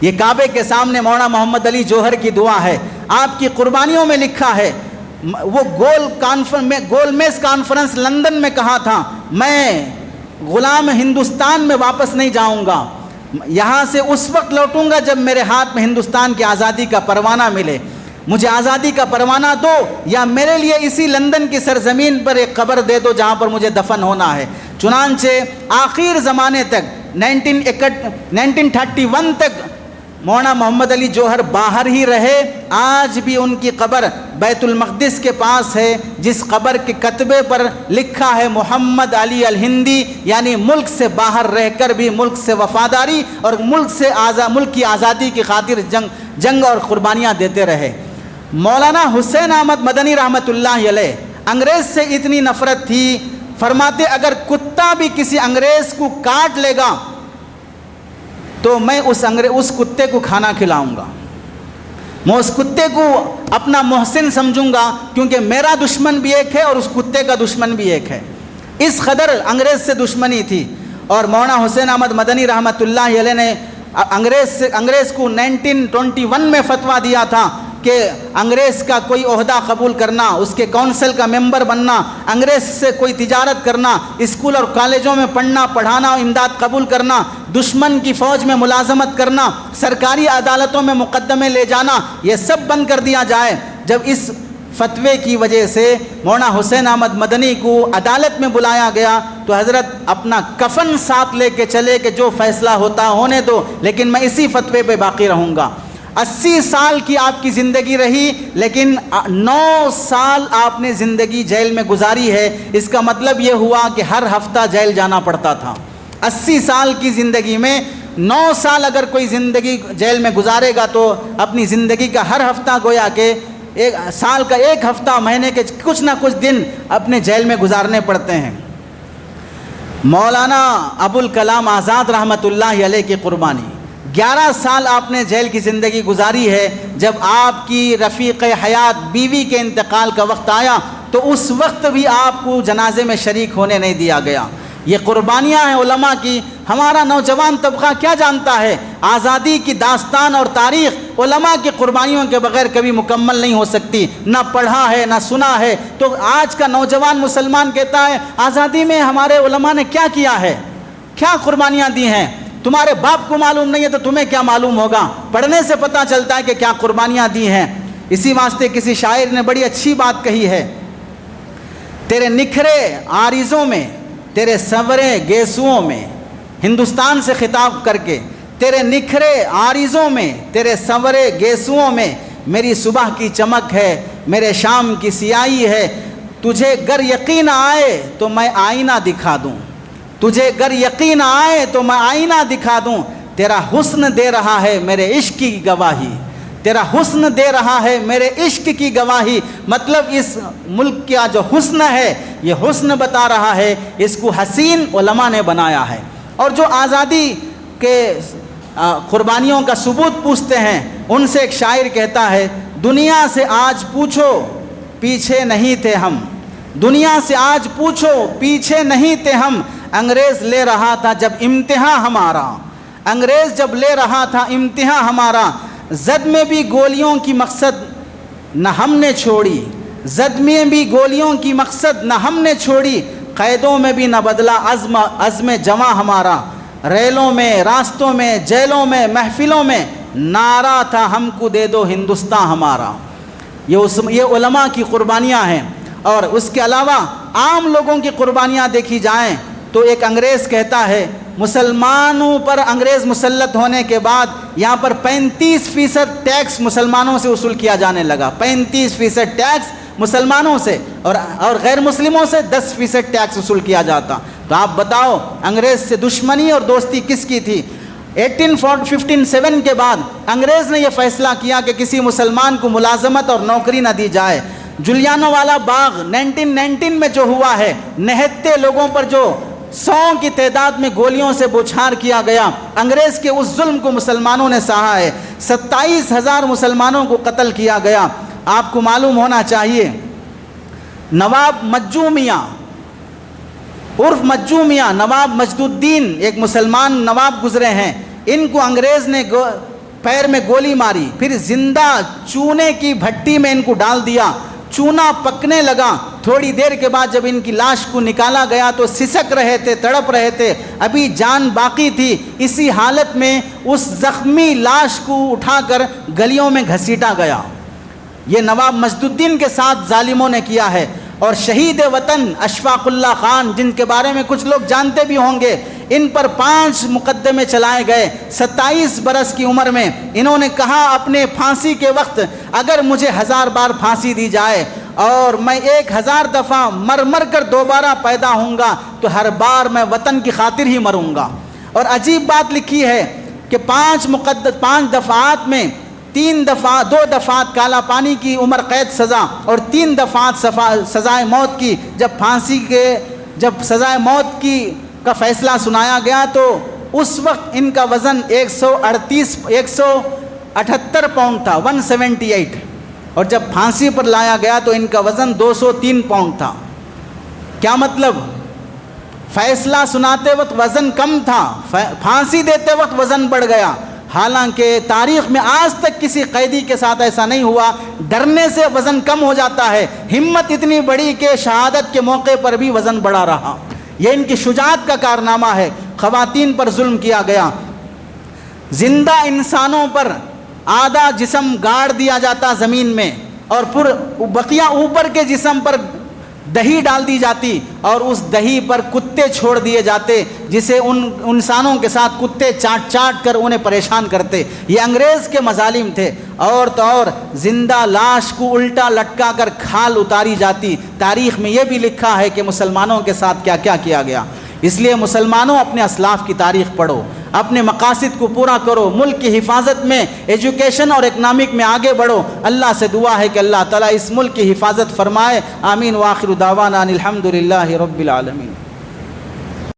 A: یہ کعبے کے سامنے مولانا محمد علی جوہر کی دعا ہے. آپ کی قربانیوں میں لکھا ہے، وہ گول میز کانفرنس لندن میں کہا تھا، میں غلام ہندوستان میں واپس نہیں جاؤں گا، یہاں سے اس وقت لوٹوں گا جب میرے ہاتھ میں ہندوستان کی آزادی کا پروانہ ملے. مجھے آزادی کا پروانہ دو یا میرے لیے اسی لندن کی سرزمین پر ایک قبر دے دو جہاں پر مجھے دفن ہونا ہے. چنانچہ آخر زمانے تک 1931 تک مولانا محمد علی جوہر باہر ہی رہے. آج بھی ان کی قبر بیت المقدس کے پاس ہے، جس قبر کے کتبے پر لکھا ہے محمد علی الہندی، یعنی ملک سے باہر رہ کر بھی ملک سے وفاداری اور ملک کی آزادی کی خاطر جنگ اور قربانیاں دیتے رہے. مولانا حسین احمد مدنی رحمۃ اللہ علیہ، انگریز سے اتنی نفرت تھی، فرماتے اگر کتا بھی کسی انگریز کو کاٹ لے گا تو میں اس کتے کو کھانا کھلاؤں گا، میں اس کتے کو اپنا محسن سمجھوں گا، کیونکہ میرا دشمن بھی ایک ہے اور اس کتے کا دشمن بھی ایک ہے. اس قدر انگریز سے دشمنی تھی. اور مولانا حسین احمد مدنی رحمۃ اللہ علیہ نے انگریز کو 1921 میں فتویٰ دیا تھا کہ انگریز کا کوئی عہدہ قبول کرنا، اس کے کونسل کا ممبر بننا، انگریز سے کوئی تجارت کرنا، اسکول اور کالجوں میں پڑھنا پڑھانا امداد قبول کرنا، دشمن کی فوج میں ملازمت کرنا، سرکاری عدالتوں میں مقدمے لے جانا، یہ سب بند کر دیا جائے. جب اس فتوے کی وجہ سے مولانا حسین احمد مدنی کو عدالت میں بلایا گیا تو حضرت اپنا کفن ساتھ لے کے چلے کہ جو فیصلہ ہوتا ہونے دو، لیکن میں اسی فتوے پہ باقی رہوں گا. 80 سال کی آپ کی زندگی رہی، لیکن 9 سال آپ نے زندگی جیل میں گزاری ہے. اس کا مطلب یہ ہوا کہ ہر ہفتہ جیل جانا پڑتا تھا. 80 سال کی زندگی میں 9 سال اگر کوئی زندگی جیل میں گزارے گا تو اپنی زندگی کا ہر ہفتہ گویا کہ سال کا ایک ہفتہ، مہینے کے کچھ نہ کچھ دن اپنے جیل میں گزارنے پڑتے ہیں. مولانا ابوالکلام آزاد رحمۃ اللہ علیہ کی قربانی، 11 سال آپ نے جیل کی زندگی گزاری ہے. جب آپ کی رفیق حیات بیوی کے انتقال کا وقت آیا تو اس وقت بھی آپ کو جنازے میں شریک ہونے نہیں دیا گیا. یہ قربانیاں ہیں علماء کی. ہمارا نوجوان طبقہ کیا جانتا ہے؟ آزادی کی داستان اور تاریخ علماء کی قربانیوں کے بغیر کبھی مکمل نہیں ہو سکتی. نہ پڑھا ہے نہ سنا ہے. تو آج کا نوجوان مسلمان کہتا ہے آزادی میں ہمارے علماء نے کیا کیا ہے، کیا قربانیاں دی ہیں. تمہارے باپ کو معلوم نہیں ہے تو تمہیں کیا معلوم ہوگا؟ پڑھنے سے پتہ چلتا ہے کہ کیا قربانیاں دی ہیں. اسی واسطے کسی شاعر نے بڑی اچھی بات کہی ہے، تیرے نکھرے عارضوں میں، تیرے سنورے گیسوؤں میں، ہندوستان سے خطاب کر کے، تیرے نکھرے عارضوں میں، تیرے سنورے گیسوؤں میں میری صبح کی چمک ہے، میرے شام کی سیاہی ہے. تجھے گر یقین آئے تو میں آئینہ دکھا دوں، تجھے گر یقین آئے تو میں آئینہ دکھا دوں. تیرا حسن دے رہا ہے میرے عشق کی گواہی، تیرا حسن دے رہا ہے میرے عشق کی گواہی. مطلب اس ملک کا جو حسن ہے، یہ حسن بتا رہا ہے، اس کو حسین علماء نے بنایا ہے. اور جو آزادی کے قربانیوں کا ثبوت پوچھتے ہیں، ان سے ایک شاعر کہتا ہے دنیا سے آج پوچھو پیچھے نہیں تھے ہم، دنیا سے آج پوچھو پیچھے نہیں تھے ہم، انگریز لے رہا تھا جب امتحان ہمارا، انگریز جب لے رہا تھا امتحان ہمارا، زد میں بھی گولیوں کی مقصد نہ ہم نے چھوڑی، زد میں بھی گولیوں کی مقصد نہ ہم نے چھوڑی، قیدوں میں بھی نہ بدلا عزم جواں ہمارا، ریلوں میں، راستوں میں، جیلوں میں، محفلوں میں، نعرہ تھا ہم کو دے دو ہندوستان ہمارا۔ یہ علماء کی قربانیاں ہیں۔ اور اس کے علاوہ عام لوگوں کی قربانیاں دیکھی جائیں تو ایک انگریز کہتا ہے مسلمانوں پر انگریز مسلط ہونے کے بعد یہاں پر 35% ٹیکس مسلمانوں سے وصول کیا جانے لگا، 35% ٹیکس مسلمانوں سے، اور غیر مسلموں سے 10% ٹیکس وصول کیا جاتا۔ تو آپ بتاؤ انگریز سے دشمنی اور دوستی کس کی تھی؟ 1857 کے بعد انگریز نے یہ فیصلہ کیا کہ کسی مسلمان کو ملازمت اور نوکری نہ دی جائے۔ جلیانو والا باغ 1919 میں جو ہوا ہے، نہتے لوگوں پر جو 100 کی تعداد میں گولیوں سے بوچھار کیا گیا، انگریز کے اس ظلم کو مسلمانوں نے سہا ہے۔ 27,000 مسلمانوں کو قتل کیا گیا۔ آپ کو معلوم ہونا چاہیے نواب مجو میاں عرف مجو میاں، نواب مجد الدین ایک مسلمان نواب گزرے ہیں، ان کو انگریز نے پیر میں گولی ماری، پھر زندہ چونے کی بھٹی میں ان کو ڈال دیا، چونا پکنے لگا، تھوڑی دیر کے بعد جب ان کی لاش کو نکالا گیا تو سسک رہے تھے، تڑپ رہے تھے، ابھی جان باقی تھی۔ اسی حالت میں اس زخمی لاش کو اٹھا کر گلیوں میں گھسیٹا گیا۔ یہ نواب مجد الدین کے ساتھ ظالموں نے کیا ہے۔ اور شہید وطن اشفاق اللہ خان، جن کے بارے میں کچھ لوگ جانتے بھی ہوں گے، ان پر 5 مقدمے چلائے گئے 27 برس کی عمر میں۔ انہوں نے کہا اپنے پھانسی کے وقت اگر مجھے 1000 بار پھانسی دی جائے اور میں 1000 دفعہ مر کر دوبارہ پیدا ہوں گا تو ہر بار میں وطن کی خاطر ہی مروں گا۔ اور عجیب بات لکھی ہے کہ 5 دفعات میں 2 دفعات کالا پانی کی عمر قید سزا اور 3 دفعات سزائے موت کی۔ جب سزائے موت کا فیصلہ سنایا گیا تو اس وقت ان کا وزن 178 پاؤنڈ تھا، 178، اور جب پھانسی پر لایا گیا تو ان کا وزن 203 پاؤنڈ تھا۔ کیا مطلب؟ فیصلہ سناتے وقت وزن کم تھا، پھانسی دیتے وقت وزن بڑھ گیا۔ حالانکہ تاریخ میں آج تک کسی قیدی کے ساتھ ایسا نہیں ہوا، ڈرنے سے وزن کم ہو جاتا ہے، ہمت اتنی بڑی کہ شہادت کے موقع پر بھی وزن بڑا رہا۔ یہ ان کی شجاعت کا کارنامہ ہے۔ خواتین پر ظلم کیا گیا، زندہ انسانوں پر آدھا جسم گاڑ دیا جاتا زمین میں اور پھر بقیہ اوپر کے جسم پر دہی ڈال دی جاتی اور اس دہی پر کتے چھوڑ دیے جاتے، جسے ان انسانوں کے ساتھ کتے چاٹ کر انہیں پریشان کرتے۔ یہ انگریز کے مظالم تھے۔ اور تو اور زندہ لاش کو الٹا لٹکا کر کھال اتاری جاتی۔ تاریخ میں یہ بھی لکھا ہے کہ مسلمانوں کے ساتھ کیا کیا کیا گیا۔ اس لیے مسلمانوں اپنے اسلاف کی تاریخ پڑھو، اپنے مقاصد کو پورا کرو، ملک کی حفاظت میں ایجوکیشن اور اکنامک میں آگے بڑھو۔ اللہ سے دعا ہے کہ اللہ تعالیٰ اس ملک کی حفاظت فرمائے۔ آمین۔ وآخر دعوانا ان الحمد للہ رب العالمین۔